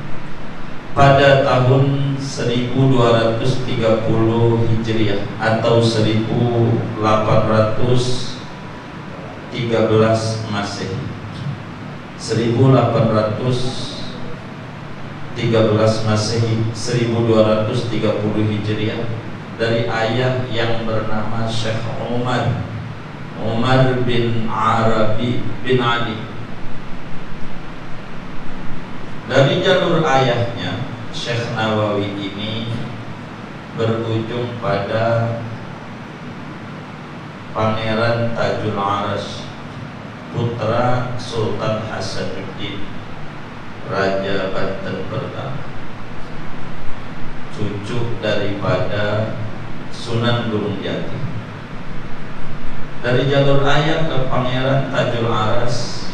Pada tahun 1230 Hijriah atau 1813 Masehi. 1813 Masehi, 1230 Hijriah, dari ayah yang bernama Syekh Umar bin Arabi bin Ali. Dari jalur ayahnya, Syekh Nawawi ini berujung pada Pangeran Tajul Arash, putra Sultan Hasanuddin, Raja Banten pertama, cucu daripada Sunan Gunung Jati. Dari jalur ayah ke Pangeran Tajul Arash,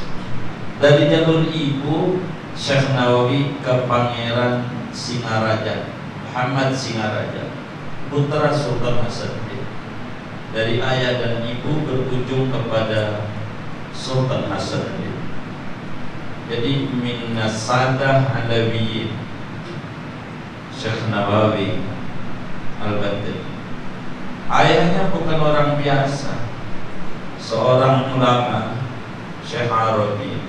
dari jalur ibu Syekh Nawawi ke Pangeran Singaraja, Muhammad Singaraja, putra Sultan Hasanuddin. Dari ayah dan ibu berujung kepada Sultan Hasanuddin. Jadi minas sadah alawiyyin Syekh Nawawi Al-Bantani. Ayahnya bukan orang biasa, seorang ulama, Syekh Arabi.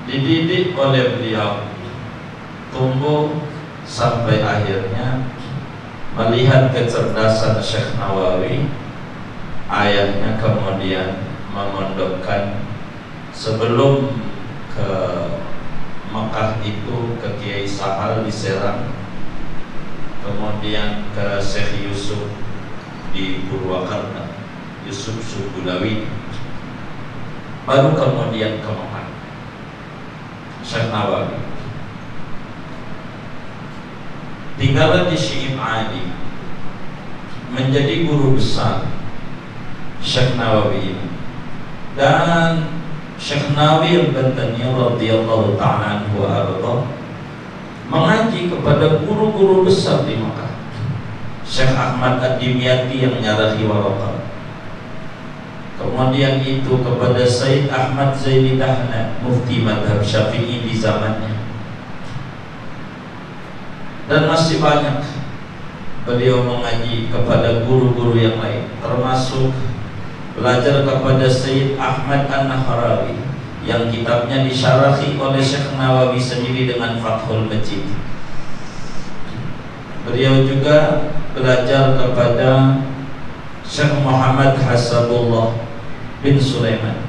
Dididik oleh beliau, tumbuh sampai akhirnya melihat kecerdasan Syekh Nawawi. Ayahnya kemudian memondokkan, sebelum ke Mekah itu ke Kiai Sahal di Serang, kemudian ke Syekh Yusuf di Purwakarta, Yusuf Subulawi, baru kemudian ke Mekah. Syekh Nawawi tinggal di Syi'ib Ali, menjadi guru besar Syekh Nawawi. Dan Syekh Nawawi Al-Bantani radhiyallahu ta'ala anhu arda mengaji kepada guru-guru besar di Mekah. Syekh Ahmad Ad-Dimyati yang nyarahi Waraqah, kemudian itu kepada Sayyid Ahmad Zaini Dahlan, mufti madhab Syafi'i di zamannya, dan masih banyak beliau mengaji kepada guru-guru yang lain, termasuk belajar kepada Sayyid Ahmad An-Nahrawi yang kitabnya disyarahi oleh Syekh Nawawi sendiri dengan Fathul Majid. Beliau juga belajar kepada Syekh Muhammad Hasabullah bin Sulaiman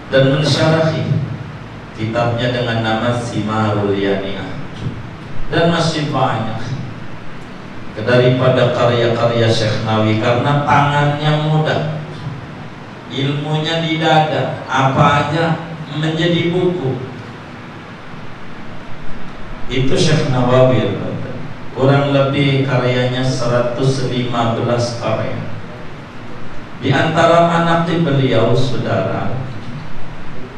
dan mensyarahi kitabnya dengan nama Simarul Yani'ah. dan masih banyak daripada karya-karya Syekh Nawawi, karena tangannya mudah, ilmunya di dada, apa aja menjadi buku. Itu Syekh Nawawi, kurang lebih karyanya 115 karya. Di antara manaqib beliau, saudara,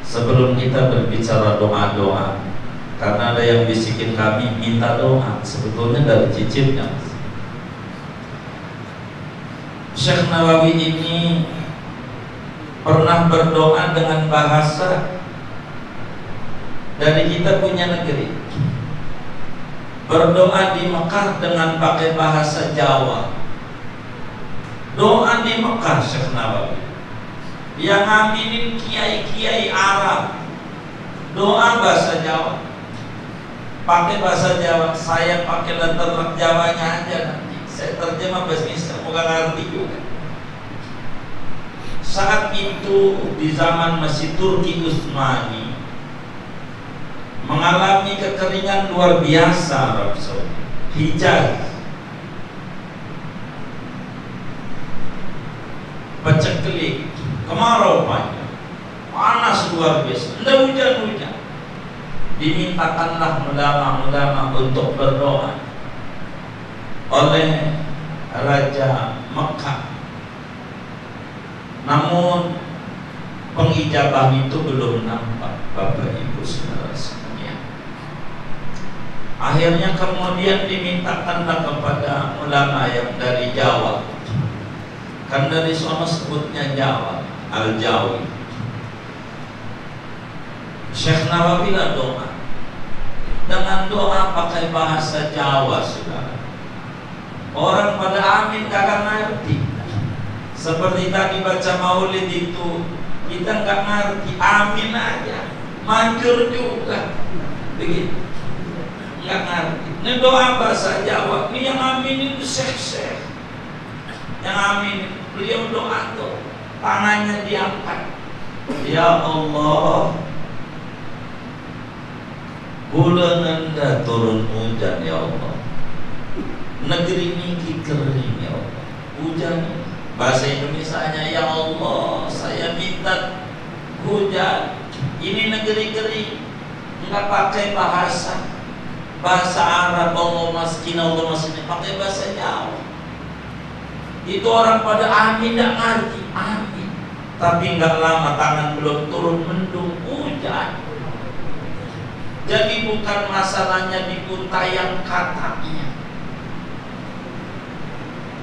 sebelum kita berbicara doa-doa, karena ada yang bisikin kami minta doa, sebetulnya dari cicitnya. Syekh Nawawi ini pernah berdoa dengan bahasa dari kita punya negeri. Berdoa di Mekah dengan pakai bahasa Jawa. Doa di Mekah Syekh Nawawi, yang aminin kiai-kiai Arab, doa bahasa Jawa, pakai bahasa Jawa. Saya pakai letterlock Jawanya aja, nanti saya terjemah bahasa Indonesia, bukan ngerti juga. Saat itu di zaman masih Turki Utsmani, mengalami kekeringan luar biasa Arab Saudi, Hijaz, paceklik, kemarau panjang, panas luar biasa, tidak hujan-hujan. Dimintakanlah ulama-ulama untuk berdoa oleh Raja Mekah. Namun pengijabah itu belum nampak, Bapak Ibu Saudara sekalian. Akhirnya kemudian dimintakanlah kepada ulama yang dari Jawa, kan dari sono sebutnya Jawa, Al-Jawi. Syekh Nawawi lah doa, dengan doa pakai bahasa Jawa, saudara. Orang pada amin kagak ngerti. Seperti tadi baca maulid itu, kita nggak ngerti, amin aja, manjur juga, begitu, nggak ngerti. Ini doa bahasa Jawa, ini yang amin itu syekh-syekh, yang amin beliau doa tuh, tangannya diangkat, ya Allah, bulan anda turun hujan ya Allah, negeri ini kering ya Allah, hujan. Bahasa Indonesianya, ya Allah, saya minta hujan, ini negeri kering. Enggak pakai bahasa Arab, Allah maskin, Allah maskin, pakai bahasa Jawa. Itu orang pada amin, tidak ngerti, amin. Tapi enggak lama, tangan belum turun, mendung, hujan. Jadi bukan masalahnya di untaian katanya,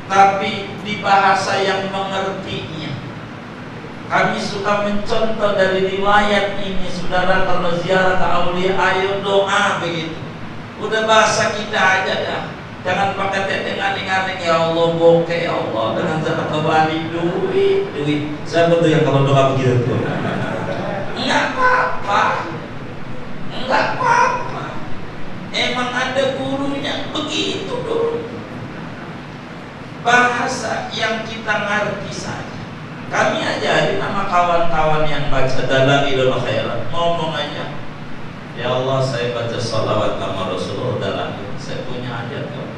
tapi di bahasa yang mengertinya. Kami suka mencontoh dari riwayat ini, saudara, kalau ziarah ke aulia, ayo doa begitu. Udah bahasa kita aja dah. Jangan pakai teteng-aning-aning, ya Allah bokeh, ya Allah, dengan cara kembali duit. Saya betul yang kalau doa begitu tuh. Enggak apa-apa. Enggak apa-apa. Emang ada gurunya begitu dulu. Bahasa yang kita ngerti saja. Kami ajarin nama kawan-kawan yang baca Dalailul Khairat, ngomong aja, ya Allah saya baca sholawat sama Rasulullah Dalail, saya punya hajat kok.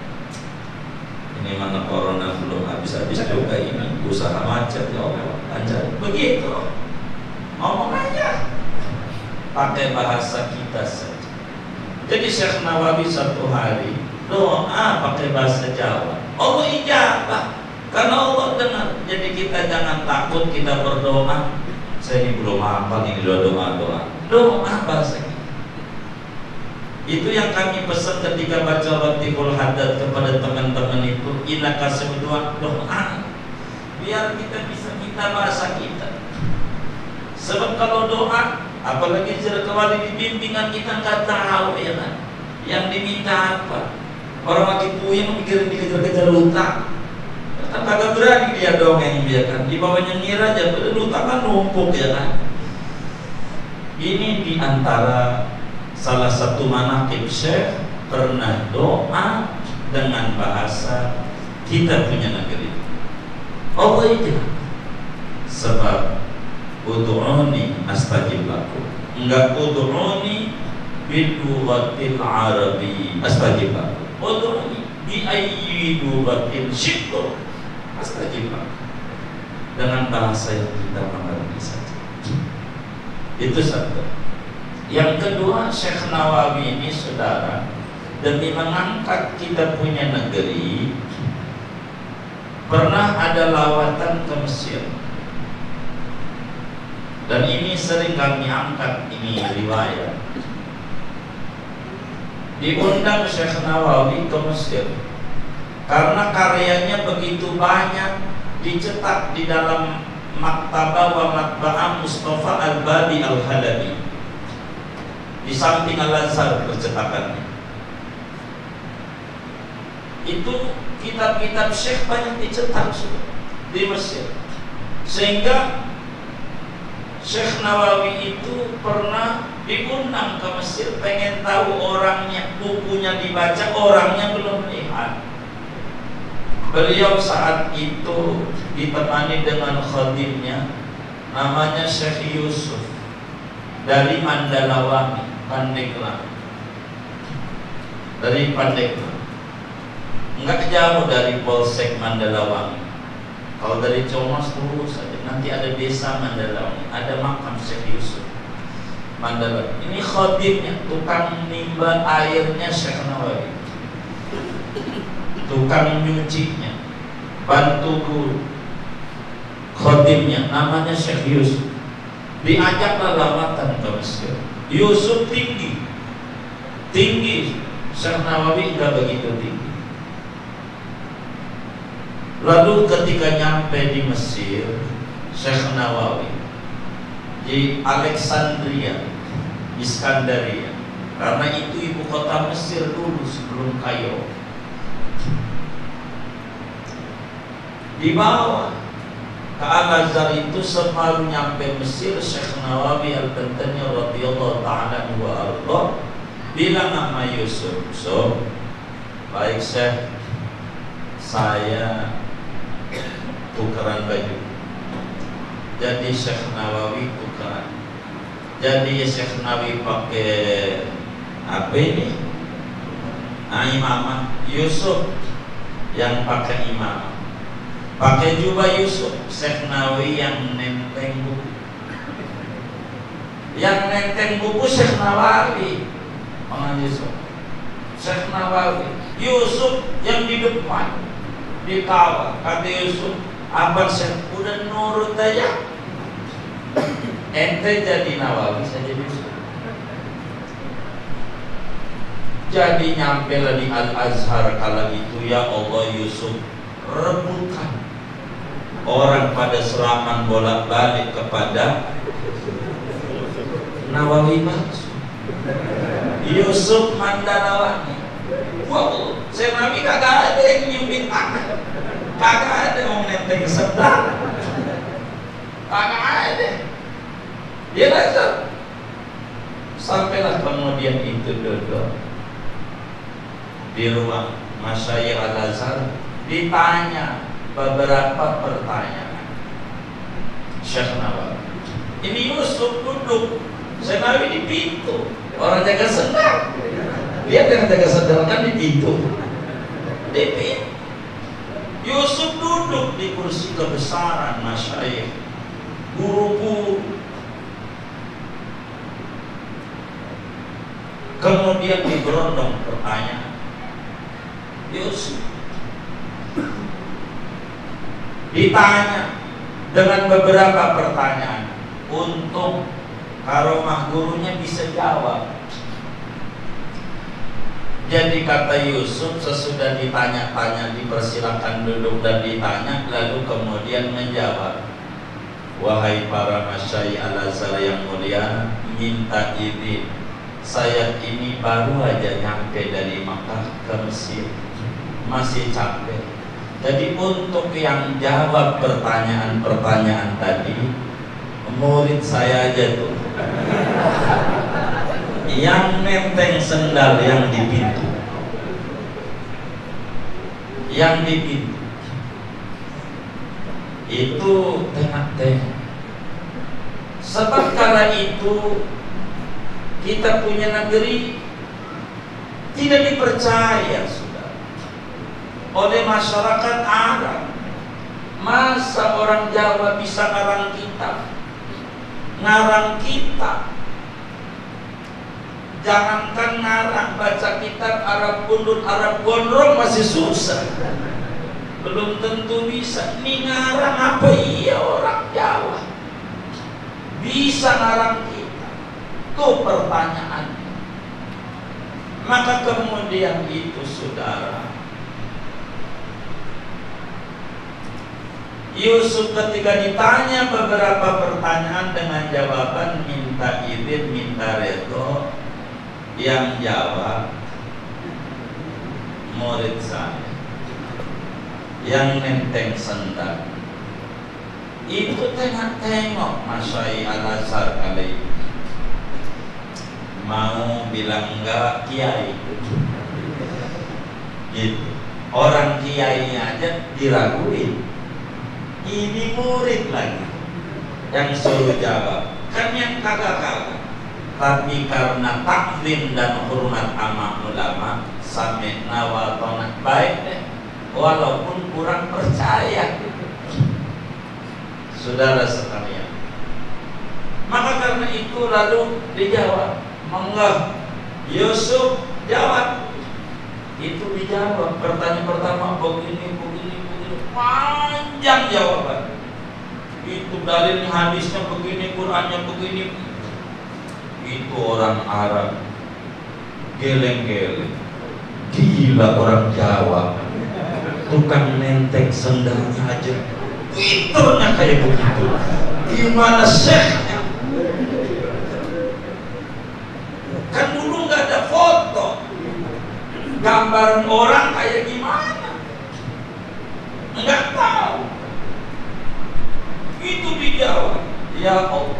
Ini mana corona belum habis-habis juga ini, usaha macet ya Allah, ajar. Begitu, ngomong aja, pakai bahasa kita saja. Jadi Syekh Nawawi satu hari doa pakai bahasa Jawa, Allah ijabah, karena Allah dengar. Jadi kita jangan takut, kita berdoa. Saya ini belum hafal ini doa bahasa kita. Itu yang kami pesan ketika baca Latiful Haddad kepada teman-teman itu, innaka doa, biar kita bisa minta bahasa kita. Sebab kalau doa, apalagi kembali di bimbingan, kita nggak tahu ya kan, yang diminta apa. Orang lagi puyeng mikirin dikejar-kejar luta, kan kagak berani dia dongeng dia kan, di bawahnya ngira aja, luta kan numpuk ya kan. Ini diantara salah satu manaqib Syekh, pernah doa dengan bahasa kita punya negeri. Allah itu sebab ud'uni astajib lakum, enggak ud'uni bilughatil arabi astajib lakum. Ud'uni bi ayyi lughatin syi'tum astajib lakum. Dengan bahasa yang kita mengerti saja. Itu satu. Yang kedua, Syekh Nawawi ini saudara, demi mengangkat kita punya negeri, pernah ada lawatan ke Mesir. Dan ini sering kami angkat, ini riwayat. Diundang Syekh Nawawi ke Mesir karena karyanya begitu banyak dicetak di dalam Maktabah wa Matba'ah Mustafa Al-Badi Al-Halabi. Di samping Al-Azhar percetakannya. Itu kitab-kitab Syekh banyak dicetak di Mesir. Sehingga Syekh Nawawi itu pernah diundang ke Mesir, pengen tahu orangnya, bukunya dibaca, orangnya belum lihat. Beliau saat itu ditemani dengan khadimnya, namanya Syekh Yusuf dari Mandalawangi, Pandeglang. Dari Pandeglang, enggak jauh dari Polsek Mandalawangi. Kalau dari Comos lurus saja, nanti ada desa Mandalawangi, ada makam Syekh Yusuf Mandalawangi. Ini khadimnya, tukang nimba airnya Syekh Nawawi, tukang nyucinya, bantu guru. Khadimnya namanya Syekh Yusuf. Diajaklah lawatan ke Mesir. Yusuf tinggi, Syekh Nawawi enggak begitu tinggi. Lalu ketika nyampe di Mesir, Syekh Nawawi di Alexandria, Iskandaria, karena itu ibu kota Mesir dulu sebelum Kairo. Dibawa ke Al-Azhar itu, separuh nyampe Mesir, Syekh Nawawi Al-Bantani radhiyallahu ta'ala wa arda bilang sama Yusuf, "So, baik Syekh, saya tukeran baju." Jadi Syekh Nawawi tukeran. Jadi Syekh Nawawi pakai apa ini? Imamah. Yusuf yang pakai imamah. Pakai jubah Yusuf, Syekh Nawawi yang nenteng buku. Yang nenteng buku Syekh Nawawi. Mana Yusuf? Syekh Nawawi. Yusuf yang di depan, dikawal. Kata Yusuf, "Abang Syekh udah nurut aja. Ente jadi Nawawi, saya jadi Yusuf." Jadi nyampe lah di Al-Azhar kala itu, ya Allah, Yusuf rebutan. Orang pada serangan bolak-balik kepada Nawawi Maksud. Yusuf Mandalawangi. Wow, saya Nabi kagak ada yang nyumbit tangan, kagak ada yang nenteng sedang, kagak ada. Dia lazar. Sampailah kemudian itu duduk di ruang Masyayikh Al-Azhar, ditanya beberapa pertanyaan. Syekh Nawawi, ini Yusuf duduk, Syekh Nawawi di pintu, orang jaga sendal. Dia yang jaga sendal kan di pintu. Di pintu. Yusuf duduk di kursi kebesaran masyayikh, guru-guru. Kemudian diberondong pertanyaan. Yusuf ditanya dengan beberapa pertanyaan untuk karomah gurunya bisa jawab. Jadi kata Yusuf, sesudah ditanya-tanya, dipersilakan duduk dan ditanya, lalu kemudian menjawab, "Wahai para masyayikh Al-Azhar yang mulia, minta izin, saya ini baru aja nyampe dari Makkah ke Mesir, masih capek. Jadi untuk yang jawab pertanyaan-pertanyaan tadi, murid saya aja tuh, yang nenteng sendal yang di pintu, itu tengah-tengah. Sebab kala itu kita punya negeri tidak dipercaya sudah oleh masyarakat Arab. Masa orang Jawa bisa ngarang kitab, jangankan ngarang, baca kitab Arab Gundul, Arab Gondrong masih susah, belum tentu bisa. Ini ngarang apa iya orang Jawa bisa ngarang kitab? Tuh pertanyaannya. Maka kemudian itu saudara, Yusuf ketika ditanya beberapa pertanyaan dengan jawaban minta izin, minta redo, yang jawab murid saya yang nenteng sendal. Itu tengok Masyai Al-Azhar kali mau bilang enggak kiai gitu. Orang kiai aja diraguin, ini murid lagi yang suruh jawab. Kan yang kagak-kagak. Tapi karena taklim dan hormat sama ulama, sami'na wa ta'na, baik deh, walaupun kurang percaya, saudara sekalian. Maka karena itu lalu dijawab, menggah Yusuf jawab. Itu dijawab. Pertanyaan pertama begini, panjang jawaban. Itu dalil hadisnya begini, Qurannya begini. Itu orang Arab geleng-geleng. Gila orang Jawa, tukang nenteng sendalnya aja twitternya kayak begitu. Gimana syekhnya? Kan dulu nggak ada foto, gambaran orang kayak gimana nggak tahu. Itu dijawab. Ya Allah,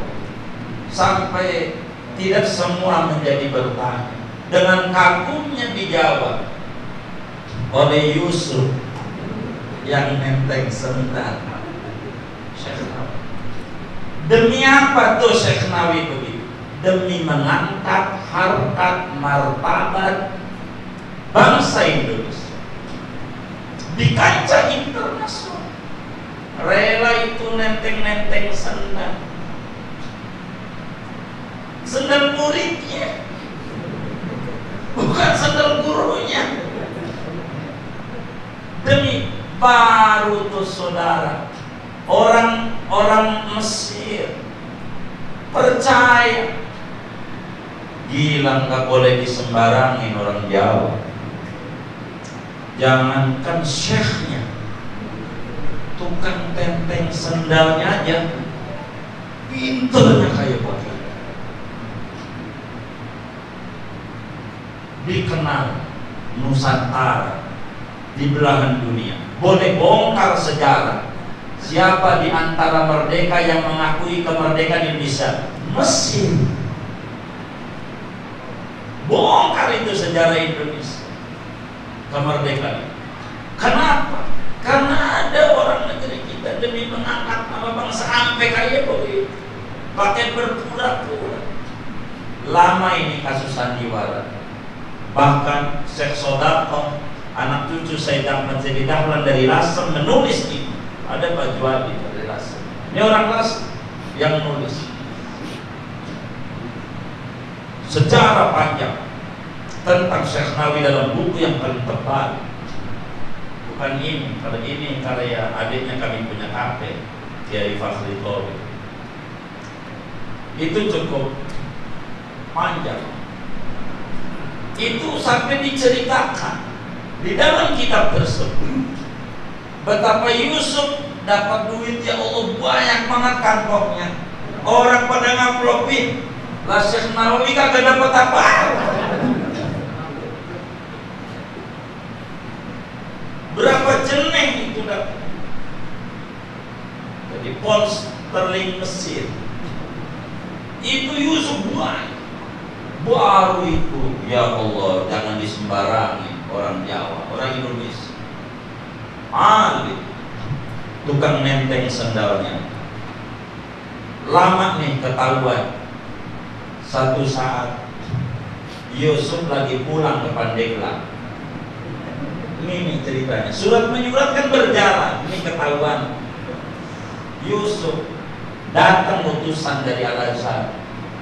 sampai tidak semua menjadi bertanya. Dengan kagumnya dijawab oleh Yusuf yang nenteng sendal. Syekh Nawawi. Demi apa tuh Syekh Nawawi begitu? Demi mengangkat harkat martabat bangsa Indonesia di kancah internasional. Rela itu nenteng-nenteng sendal. Sendal muridnya, bukan sendal gurunya. Demi baru tuh saudara, orang Mesir percaya. Gila, nggak boleh disembarangin orang Jawa. Jangankan syekhnya, tukang tenteng sendalnya aja pinternya kayak begitu. Dikenal Nusantara di belahan dunia. Boleh bongkar sejarah. Siapa di antara merdeka yang mengakui kemerdekaan Indonesia? Mesir. Bongkar itu sejarah Indonesia kemerdekaan. Kenapa? Karena ada orang negeri kita demi mengangkat nama bangsa sampai kayak begitu, pakai berpura-pura. Lama ini kasus sandiwara. Bahkan Syekh Sodakoh, anak cucu Said Ahmad Zaidi Dahlan dari Lasem menulis ini. Ada Pak Juwadi dari Lasem. Ini orang Lasem yang menulis sejarah panjang tentang Syekh Nawawi dalam buku yang paling tebal. Bukan ini, kalau ini karya adiknya kami punya kafe, Kiai Fahri Tori. Itu cukup panjang. Itu sampai diceritakan di dalam kitab tersebut betapa Yusuf dapat duit, ya Allah, banyak banget kantongnya. Orang pada ngamplopin, lah Syekh Nawawi kagak dapat apa-apa. Berapa jeneng itu dapat? Jadi pound sterling Mesir itu Yusuf banyak. Baru itu, ya Allah, jangan disembarangi orang Jawa, orang Indonesia. Alim, tukang nenteng sendalnya. Lama nih ketahuan. Satu saat Yusuf lagi pulang ke Pandeglang. Ini ceritanya. Surat menyurat kan berjalan. Ini ketahuan. Yusuf datang utusan dari Al-Azhar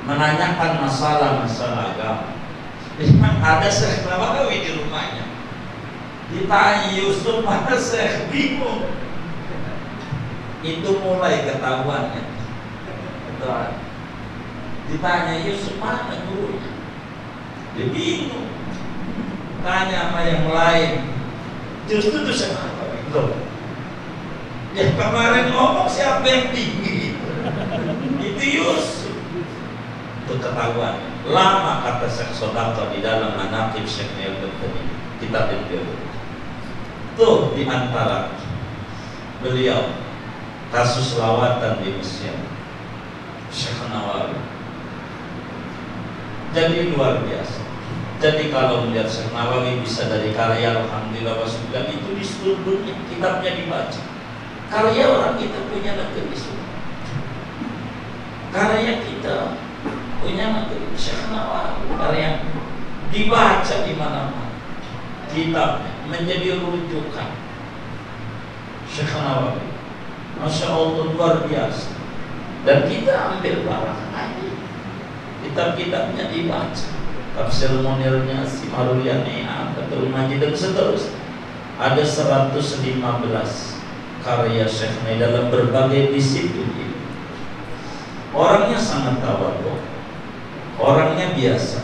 menanyakan masalah-masalah agama. Memang ada Syekh Nawawi di rumahnya. Ditanya Yusuf mana Syekh, bingung. Itu mulai ketahuannya. Ditanya Yusuf mana gurunya, dia bingung. Tanya sama yang lain, justru itu Syekh Nawawi. Yang kemarin ngomong siapa yang tinggi? Itu Yusuf. Itu ketahuan. Lama kata Syekh Sodaqah di dalam Manaqib Syekh Nawawi, kitab itu. Tuh di antara beliau kasus lawatan di Mesir, Syekh Nawawi. Jadi luar biasa. Jadi kalau melihat Syekh Nawawi bisa dari karya alhamdulillah wasbilan itu di seluruh dunia kitabnya dibaca. Karya orang kita punya negeri semua. Karya kita punya negeri Syekh Nawawi, karya dibaca di mana-mana. Kitabnya menjadi rujukan Syekh Nawawi. Masya Allah luar biasa. Dan kita ambil barakahnya. Kitab-kitabnya dibaca. Tafsir Munirnya, Simarul Yani'ah, Fathul Majid dan seterusnya. Ada 115 karya Syekh Nawawi dalam berbagai disiplin. Orangnya sangat tawadhu, orangnya biasa,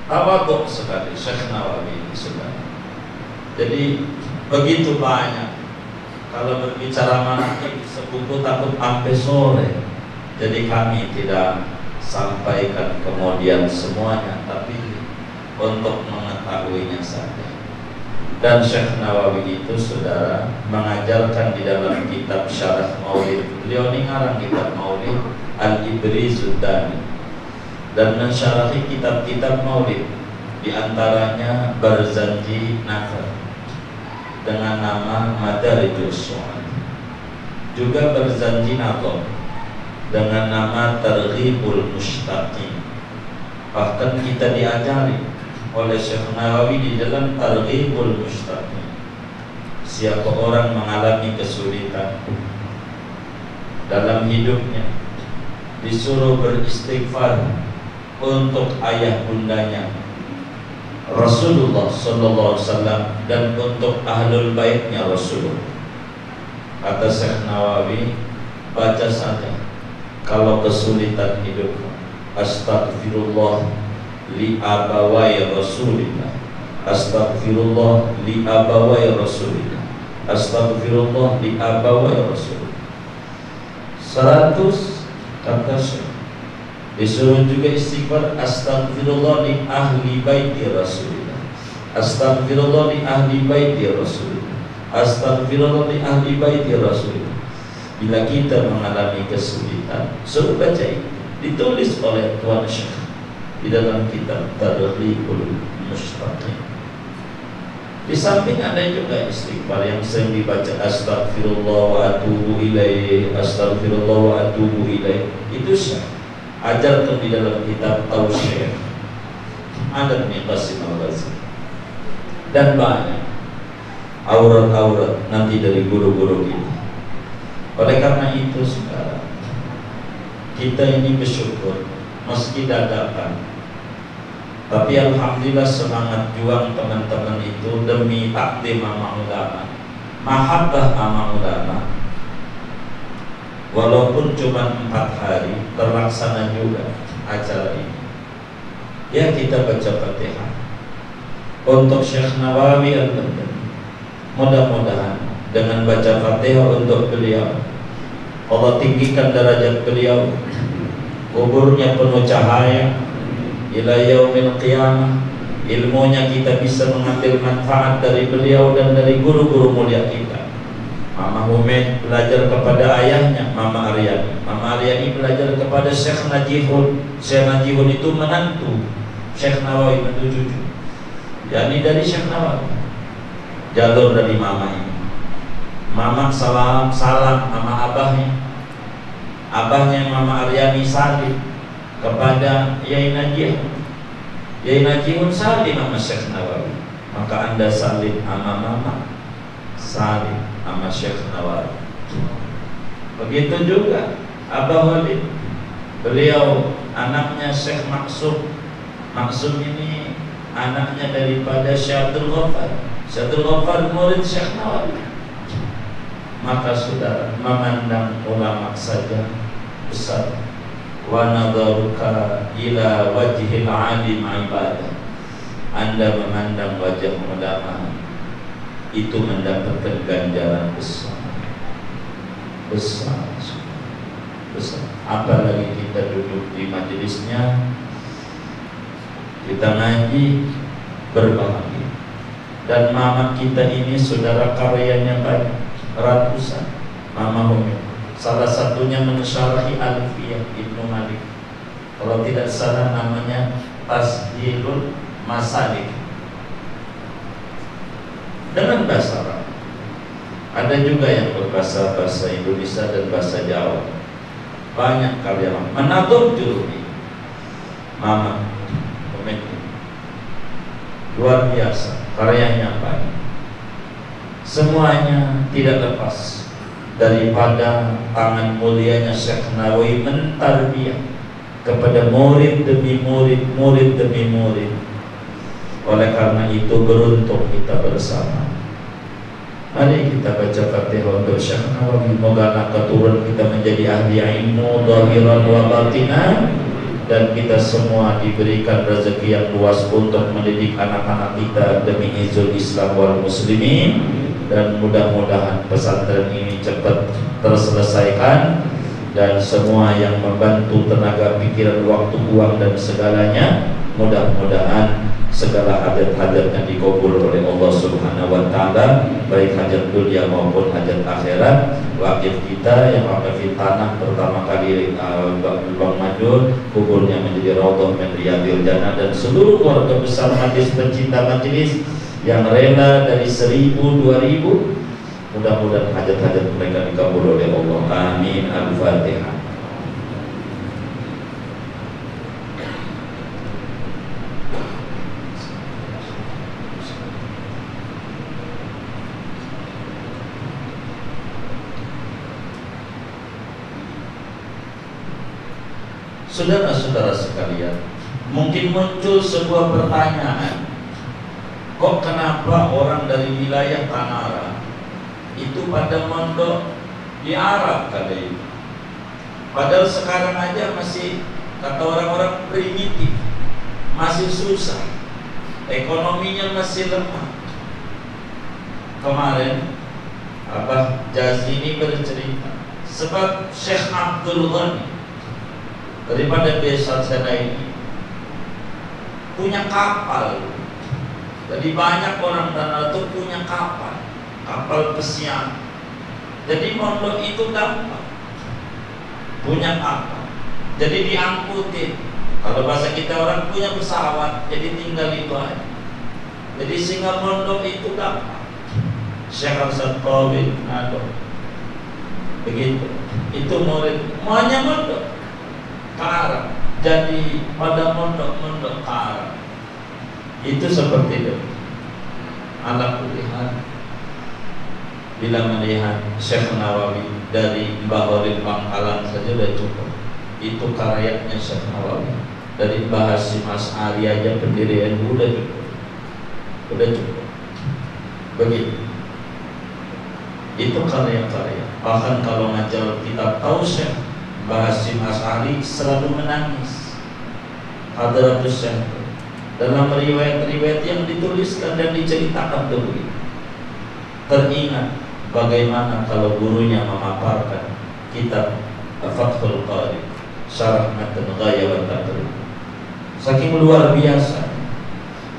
tawadhu sekali Syekh Nawawi ini saudara. Jadi begitu banyak. Kalau berbicara manaqib sebuku takut sampai sore. Jadi kami tidak sampaikan kemudian semuanya, tapi untuk mengetahuinya saja. Dan Syekh Nawawi itu saudara mengajarkan di dalam kitab Syarah Maulid. Beliau ini ngarang kitab Maulid Al-Ibrizuddani dan mensyarahi kitab-kitab Maulid, di antaranya Barzanji Nafar dengan nama Madarijus Su'ad, juga Barzanji Nafar dengan nama Targhibul Mushtaqin. Bahkan kita diajari oleh Syekh Nawawi di dalam Targhibul Mushtaqin, siapa orang mengalami kesulitan dalam hidupnya disuruh beristighfar untuk ayah bundanya Rasulullah Sallallahu Alaihi Wasallam dan untuk ahlul baitnya Rasulullah. Kata Syekh Nawawi, baca saja kalau kesulitan hidup, astagfirullah li abawai Rasulillah, astagfirullah li abawai Rasulillah, astagfirullah li abawai Rasulillah. 100 kata Syekh. Disuruh juga istighfar, astagfirullah li ahli baiti Rasulillah, astagfirullah li ahli baiti Rasulillah, astagfirullah li ahli baiti Rasulillah. Bila kita mengalami kesulitan, suruh baca itu. Ditulis oleh Tuan Syekh di dalam kitab Targhibul Mushtaqin. Di samping ada juga istighfar yang sering dibaca, astagfirullah wa atubu ilaih, astagfirullah wa atubu ilaih. Itu Syekh ajarkan di dalam kitab Tausyih Adab Ibn Qasim Al-Ghazali. Dan banyak aurat-aurat nanti dari guru-guru kita. Oleh karena itu sekarang kita ini bersyukur meski dadakan, tapi alhamdulillah semangat juang teman-teman itu demi takdim ama ulama, mahabbah ama ulama. Walaupun cuma 4 hari terlaksana juga acara ini. Ya kita baca Fatihah untuk Syekh Nawawi Al-Bandani. Mudah-mudahan dengan baca Fatihah untuk beliau, Allah tinggikan derajat beliau, kuburnya penuh cahaya ila yaumil qiyamah. Ilmunya kita bisa mengambil manfaat dari beliau dan dari guru-guru mulia kita. Mama Humed belajar kepada ayahnya Mama Aryani. Mama Aryani belajar kepada Syekh Najihun. Syekh Najihun itu menantu Syekh Nawawi, menantu cucu. Yani dari Syekh Nawawi. Jalur dari mama ini. Mama salam mama abahnya. Abahnya Mama Aryani salim. kepada Yai Najih. Yai Najihun salim sama Syekh Nawawi, maka Anda salim sama mama, salim sama Syekh Nawawi. Begitu juga Abah Walid, beliau anaknya Syekh Maksum. Maksum ini anaknya daripada Syekh Abdul Ghaffar. Syekh Abdul Ghaffar murid Syekh Nawawi. Maka saudara memandang ulama saja besar. Wa nadharuka ila wajhil alim ibadah. Anda memandang wajah ulama itu mendapatkan ganjaran besar. Besar. Apalagi kita duduk di majelisnya, kita ngaji, berbahagia. Dan mama kita ini saudara karyanya banyak, ratusan. Mama Umi, salah satunya mensyarahi Alfiyah Ibnu Malik, kalau tidak salah namanya Tasjilul Masalik, dengan bahasa Arab. Ada juga yang berbahasa Indonesia dan bahasa Jawa. Banyak karya Menadhur Jurumi. Mama Umi luar biasa, karyanya banyak. Semuanya tidak lepas daripada tangan mulianya Syekh Nawawi mentarbiyah kepada murid demi murid, murid demi murid. Oleh karena itu beruntung kita bersama. Mari kita baca Fatihah untuk Syekh Nawawi. Moga keturunan kita menjadi ahli ilmu zahiran wa batinan, dan kita semua diberikan rezeki yang luas untuk mendidik anak-anak kita demi izul Islam wal muslimin. Dan mudah-mudahan pesantren ini cepat terselesaikan, dan semua yang membantu tenaga, pikiran, waktu, uang dan segalanya, mudah-mudahan segala hajat-hajatnya dikabul oleh Allah Subhanahu wa taala, baik hajat dunia maupun hajat akhirat. Wakil kita yang wakil tanah pertama kali Bang Majur, kuburnya menjadi raudhah min riyadhil jannah, dan seluruh keluarga besar majelis pencinta majelis yang rela dari 1000, 2000, mudah-mudahan hajat-hajat mereka dikabul oleh Allah. Amin. Al-Fatihah. Saudara-saudara sekalian, mungkin muncul sebuah pertanyaan, kok kenapa orang dari wilayah Tanara itu pada mondok di Arab kali ini? Padahal sekarang aja masih, kata orang-orang, primitif, masih susah, ekonominya masih lemah. Kemarin Abah Jazini bercerita, sebab Syekh Abdul Ghani daripada desa sana ini punya kapal. Jadi banyak orang Tanah itu punya kapal pesiar. Jadi mondok itu gampang, punya kapal, jadi diangkutin. Kalau bahasa kita orang punya pesawat, jadi tinggal itu aja. Jadi sehingga mondok itu gampang. Syekh Hasan Qabil Nado begitu, itu murid maunya mondok ke Arab, jadi pada mondok ke Arab. Itu seperti itu. Anak kulihat bila melihat Syekh Nawawi dari Mbah Horin Bangkalan saja sudah cukup. Itu karyanya Syekh Nawawi. Dari Mbah Hasyim Asy'ari aja pendiri NU udah cukup. Udah cukup. Begitu. Itu karya-karya. Bahkan kalau ngajar kitab Tausyah, Mbah Hasyim Asy'ari selalu menangis. Hadratus Syekh dalam riwayat-riwayat yang dituliskan dan diceritakan dulu, teringat bagaimana kalau gurunya memaparkan kitab Fathul Qari, Syarah Matan Ghaya wa Taqrib. Saking luar biasa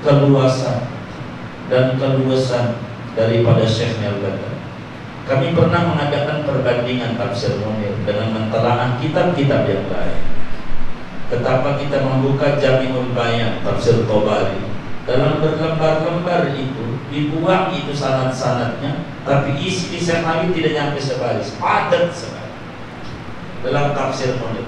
keluasan dan keluasan daripada Syekh Al-Badr. Kami pernah mengadakan perbandingan tafsir Munir dengan mentelaah kitab-kitab yang lain. Betapa kita membuka Jami'ul Bayan tafsir Tabari, dalam berlembar-lembar itu dibuang itu sanad-sanadnya, tapi isi di Syekh Nawawi tidak nyampe sebaris, padat sekali dalam tafsir Munir.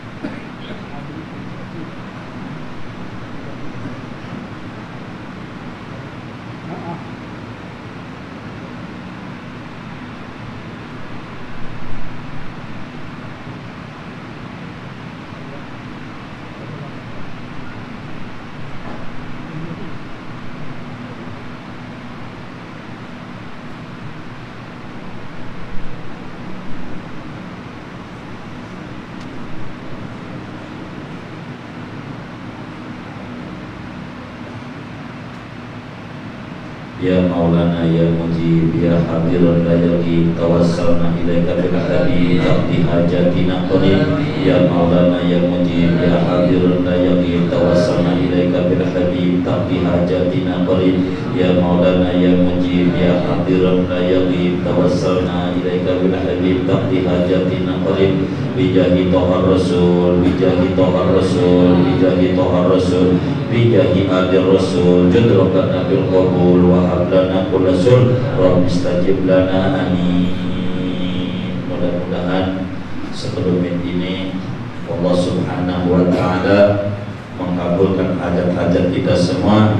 Ya Maulana ya Mujib ya Hadiran la yaqib tawassalna ilaika bil habib taqdi hajatina qarib. Ya Maulana ya Mujib ya Hadiran la yaqib tawassalna ilaika bil habib taqdi hajatina qarib. Ya Maulana ya Mujib ya Hadiran la yaqib tawassalna ilaika bil habib taqdi hajatina qarib. Bijahi Tohar Rasul, bijahi Tohar Rasul, bijahi Tohar Rasul, bijahi Adir Rasul, judrokan Nabil Qabul, wahab lana kulasul, Rabbi istajib lana, amin. Mudah-mudahan sebelum ini Allah Subhanahu wa Ta'ala mengabulkan hajat-hajat kita semua,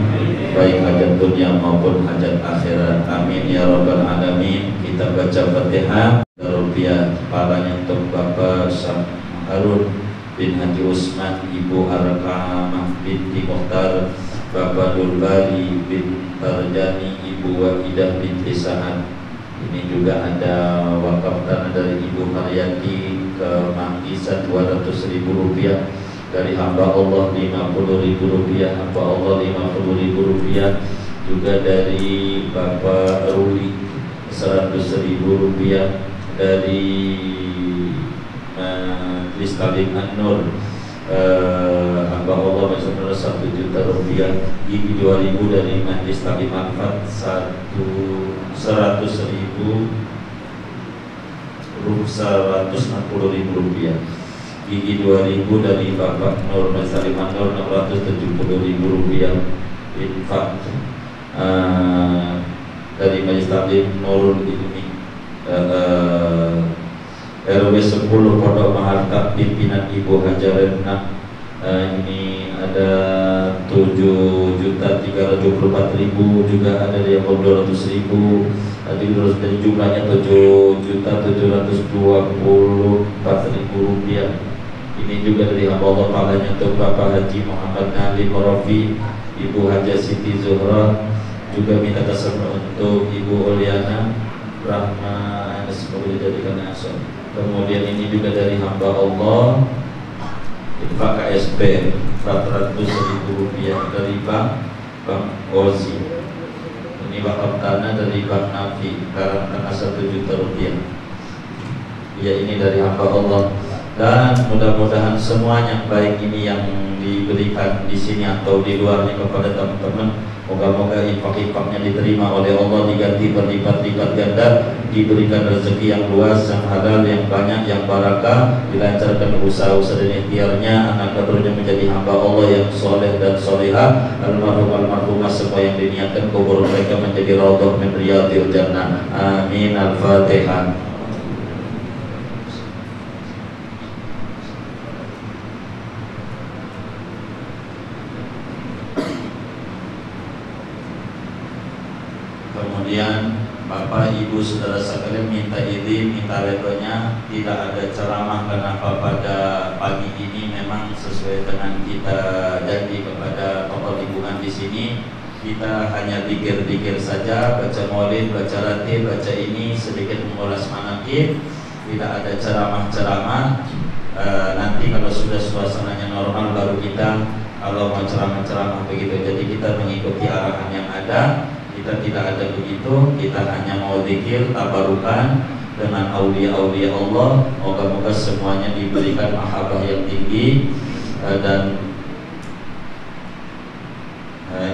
baik hajat dunia maupun hajat akhirat, amin ya rabbal alamin. Kita baca Fatihah. Rupiah palanya untuk Bapak Syam Harun bin Haji Usman, Ibu Arkamah binti Mukhtar, Bapak Dulbari bin Tarjani, Ibu Wahidah binti Sahad. Ini juga ada wakaf tanah dari Ibu Haryati ke Mangkisan 200.000 rupiah, dari hamba Allah 50.000 rupiah, hamba Allah 50.000 rupiah, juga dari Bapak Ruli 100.000 rupiah, dari Majlis Talim An-Nur hamba Allah bersama 1 juta rupiah, Gigi 2.000 dari Majlis Talim Manfaat 160.000 rupiah, Gigi 2.000 dari Bapak Nur Majlis Talim An-Nur 670.000 rupiah, infak dari Majlis Talim Nurul Ilmi RW 10 Pondok Maharta pimpinan Ibu Hajarena. Ini ada 7.324.000, juga ada yang 200.000, tadi dari jumlahnya 7.724.000 rupiah. Ini juga dari hamba Allah palanya untuk Bapak Haji Muhammad Nalim Rofi, Ibu Haja Siti Zuhra, juga minta tasawuf untuk Ibu Oliana Rahman, semoga dijadikan asal. Kemudian ini juga dari hamba Allah infak KSP 400.000 rupiah dari Bang Ozi. Ini wakaf tanah dari Bang Nafi, Karang Tanah 1 juta rupiah. Ya, ini dari hamba Allah. Dan mudah-mudahan semuanya, baik ini yang diberikan di sini atau di luarnya kepada teman-teman, moga-moga infak-infaknya diterima oleh Allah, diganti berlipat-lipat ganda, diberikan rezeki yang luas, yang halal, yang banyak, yang barakah, dilancarkan usaha-usaha dan ikhtiarnya, anak keturunannya menjadi hamba Allah yang soleh dan solehah, almarhum-almarhumah semua yang diniatkan kubur mereka menjadi raudhah min riyadhil jannah. Amin. Al-Fatihah. Kemudian Bapak Ibu Saudara sekalian minta izin, minta redonya, tidak ada ceramah kenapa pada pagi ini. Memang sesuai dengan kita janji kepada tokoh lingkungan di sini, kita hanya zikir-zikir saja, baca maulid, baca ratib, baca ini, sedikit mengulas manaqib, tidak ada ceramah-ceramah. Nanti kalau sudah suasananya normal baru kita kalau mau ceramah-ceramah begitu. Jadi kita mengikuti arahan yang ada. Kita tidak ada begitu, kita hanya mau zikir, tabarukan dengan aulia-aulia Allah. Moga-moga semuanya diberikan mahabbah yang tinggi. Dan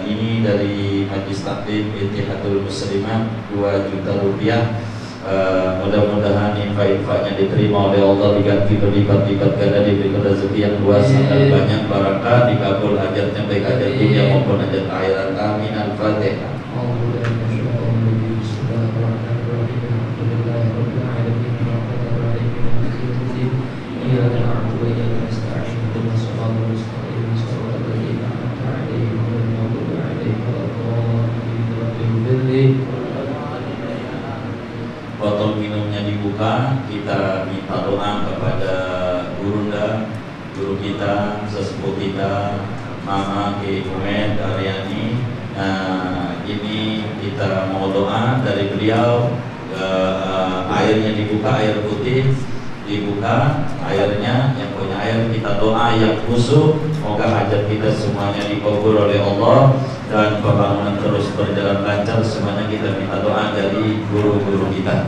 ini dari Majlis Taklim Ittihadul Muslimat 2 juta rupiah. Mudah-mudahan infak-infaknya diterima oleh Allah, diganti berlipat-lipat ganda, diberikan rezeki yang luas dan banyak barakah, dikabul hajatnya baik hajat dunia maupun hajat akhirat. Amin. Al-Fatihah. Botol minumnya dibuka, kita minta doa kepada Gurunda, guru kita, sesepuh kita, Mama Ki Umed Aryani. Ini kita mau doa dari beliau. Airnya dibuka, air putih dibuka, airnya yang punya air, kita doa yang khusyuk. Semoga hajat kita semuanya dikabul oleh Allah dan pembangunan terus berjalan lancar. Semuanya kita minta doa dari guru-guru kita.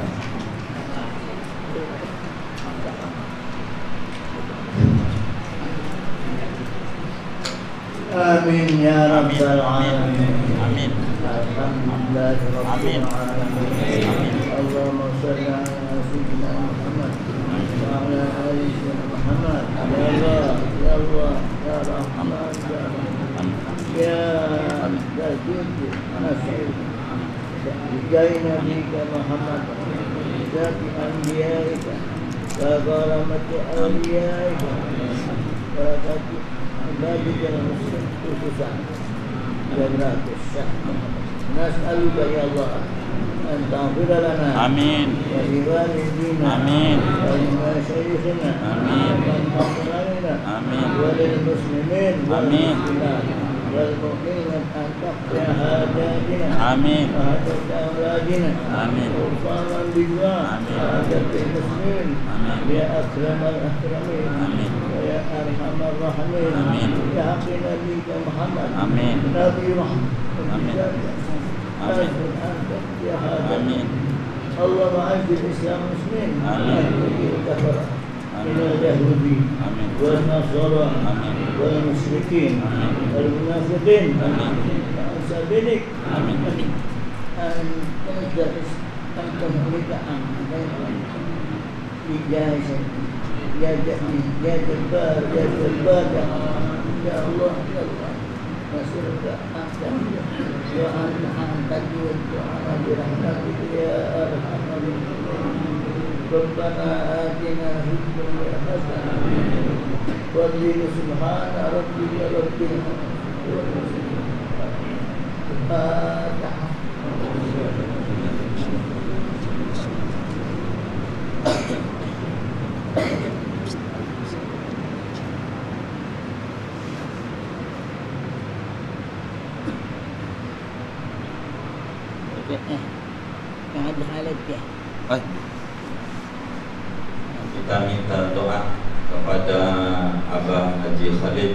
Amin ya rabbal alamin. Amin. Alhamdulillahi rabbil alamin. Allahumma shalli ala sayyidina Muhammad wa ala ali sayyidina Muhammad. Ya Allah, ya Allah, ya Rahman, ya Rahim. Ya Jadid Nasir. Bijai Nabika Muhammad, Zati Anbiyaika, wa karamati awliyaika, barakati ibadika al-muslim khususan Jannatus Syah. Nas'aluka ya Allah an taghfir lana Amin. wa liwalidina Amin. wa limashayikhina Amin. wa limakhlarina Amin. wa lilmuslimin wal Amin. muslimat wal mu'minin an taqya hadatina Amin. wa hadata awladina Amin. Ufaman bidwa Amin. hadati muslimin Amin. ya akramal akramin Amin. wa ya arhamar rahimin Amin. ya haqqi nabiyika Muhammad Amin. Nabi Muhammad Amin. Amin. Ya Amin. Allah ma'azz al-Islam muslim. Amin. Kafara. Amin. Ila Yahudi. Amin. Wal Nasara. Amin. Wal musyrikin. Amin. Wal munafiqin. Amin. Sabinik. Amin. An tadris an tamlika an ijazah. Ya Jami, ya Jabbar, ya Jabbar, ya Allah, ya Allah. نسألك أن تهدي وأن تجود وأن برحمتك يا أرحم الراحمين. ربنا آتنا في الدنيا حسنة وقنا سبحان ربك رب العزة الفاتحة. Yang ada highlight ya. Kita minta doa kepada Abah Haji Khalid,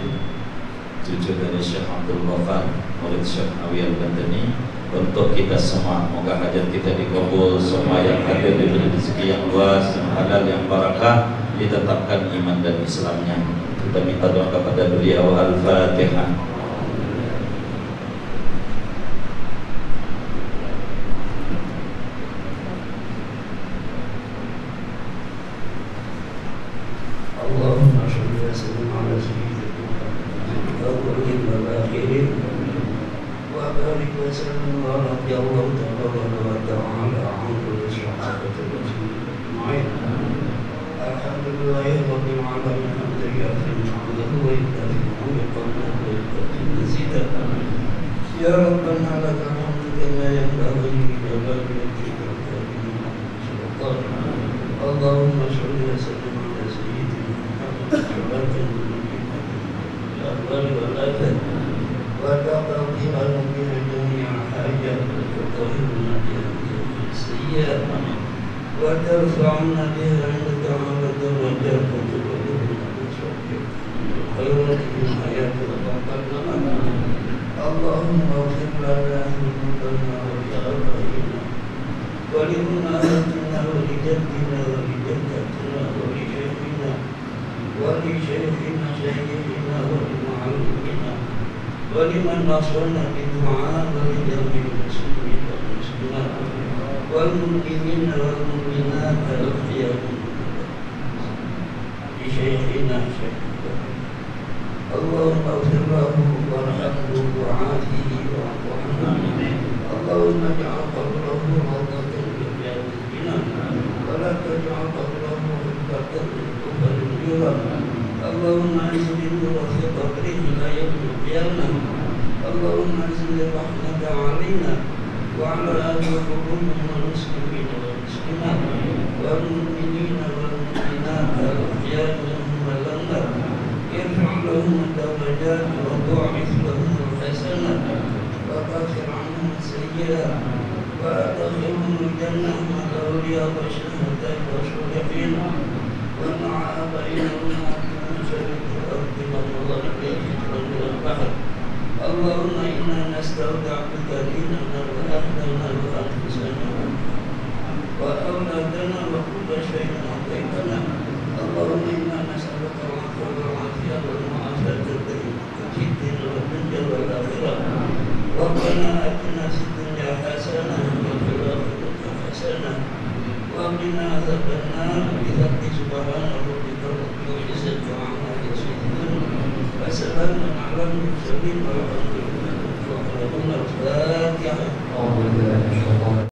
cucu dari Syekh Abdul Ghaffar, murid Syekh Awi Al-Bantani, untuk kita semua. Moga hajat kita dikabul, semua yang hadir diberi rezeki yang luas, yang halal, yang barakah, ditetapkan iman dan Islamnya. Kita minta doa kepada beliau. Al-Fatihah. Allahumma sholli wa sallim ala sayyidina awwalin wal akhirin wa barik wa sallim wa radiyallahu ta'ala wa ta'ala anhu sahabatul rasul. Alhamdulillahi rabbil alamin hamdan yafi'u ni'amahu wa yukafi'u ni'amahu wa yukafi'u mazidah. Ya Rabbana lakal hamdu kama yanbaghi li jalali wajhika wa karimati sultanika. Allahumma sholli wa sallim الأول والآخر وتقضي لنا بها جميع حاجات وتطهرنا بها من جميع السيئات وترفعنا بها عندك على درجات وتبلغنا بشرك الخيرات في الحياة وتقبلنا. اللهم اغفر لنا ذنوبنا ولآبائنا ولأمهاتنا ولجدنا ولجدتنا ولشيخنا ولشيخنا شيخنا ولمعلمنا ولمن نصرنا بالدعاء ولجميع المسلمين والمسلمات والمؤمنين والمؤمنات الأحياء لشيخنا شيخنا. اللهم اغفر له وارحمه وعافه واعف عنه. اللهم اجعل قبره روضة من رياض الجنان ولا تجعل قبره حفرة من حفر النيران. اللهم انزل النور في قبره الى يوم القيامة. اللهم انزل الرحمة علينا وعلى آل قلوب المسلمين والمسلمات والمؤمنين والمؤمنات الأحياء منهم والأموات. ارفع لهم الدرجات وضاعف لهم الحسنات وكفر عنهم السيئات وأدخلهم الجنة مع الأولياء والشهداء والصالحين ومع آبائنا وأمهاتنا مشارق الأرض ومغاربها والبحر اللهم إنا نستودعك ديننا وأهلنا وأنفسنا وأولادنا وكل شيء أعطيتنا اللهم إنا نسألك العفو والعافية والمعافاة في الدين والدنيا والآخرة ربنا آتنا في الدنيا حسنة وفي الآخرة حسنة وقنا عذاب النار بحق سبحان ربك رب العزة عما يصفون وسلام على المرسلين والحمد لله. الفاتحة.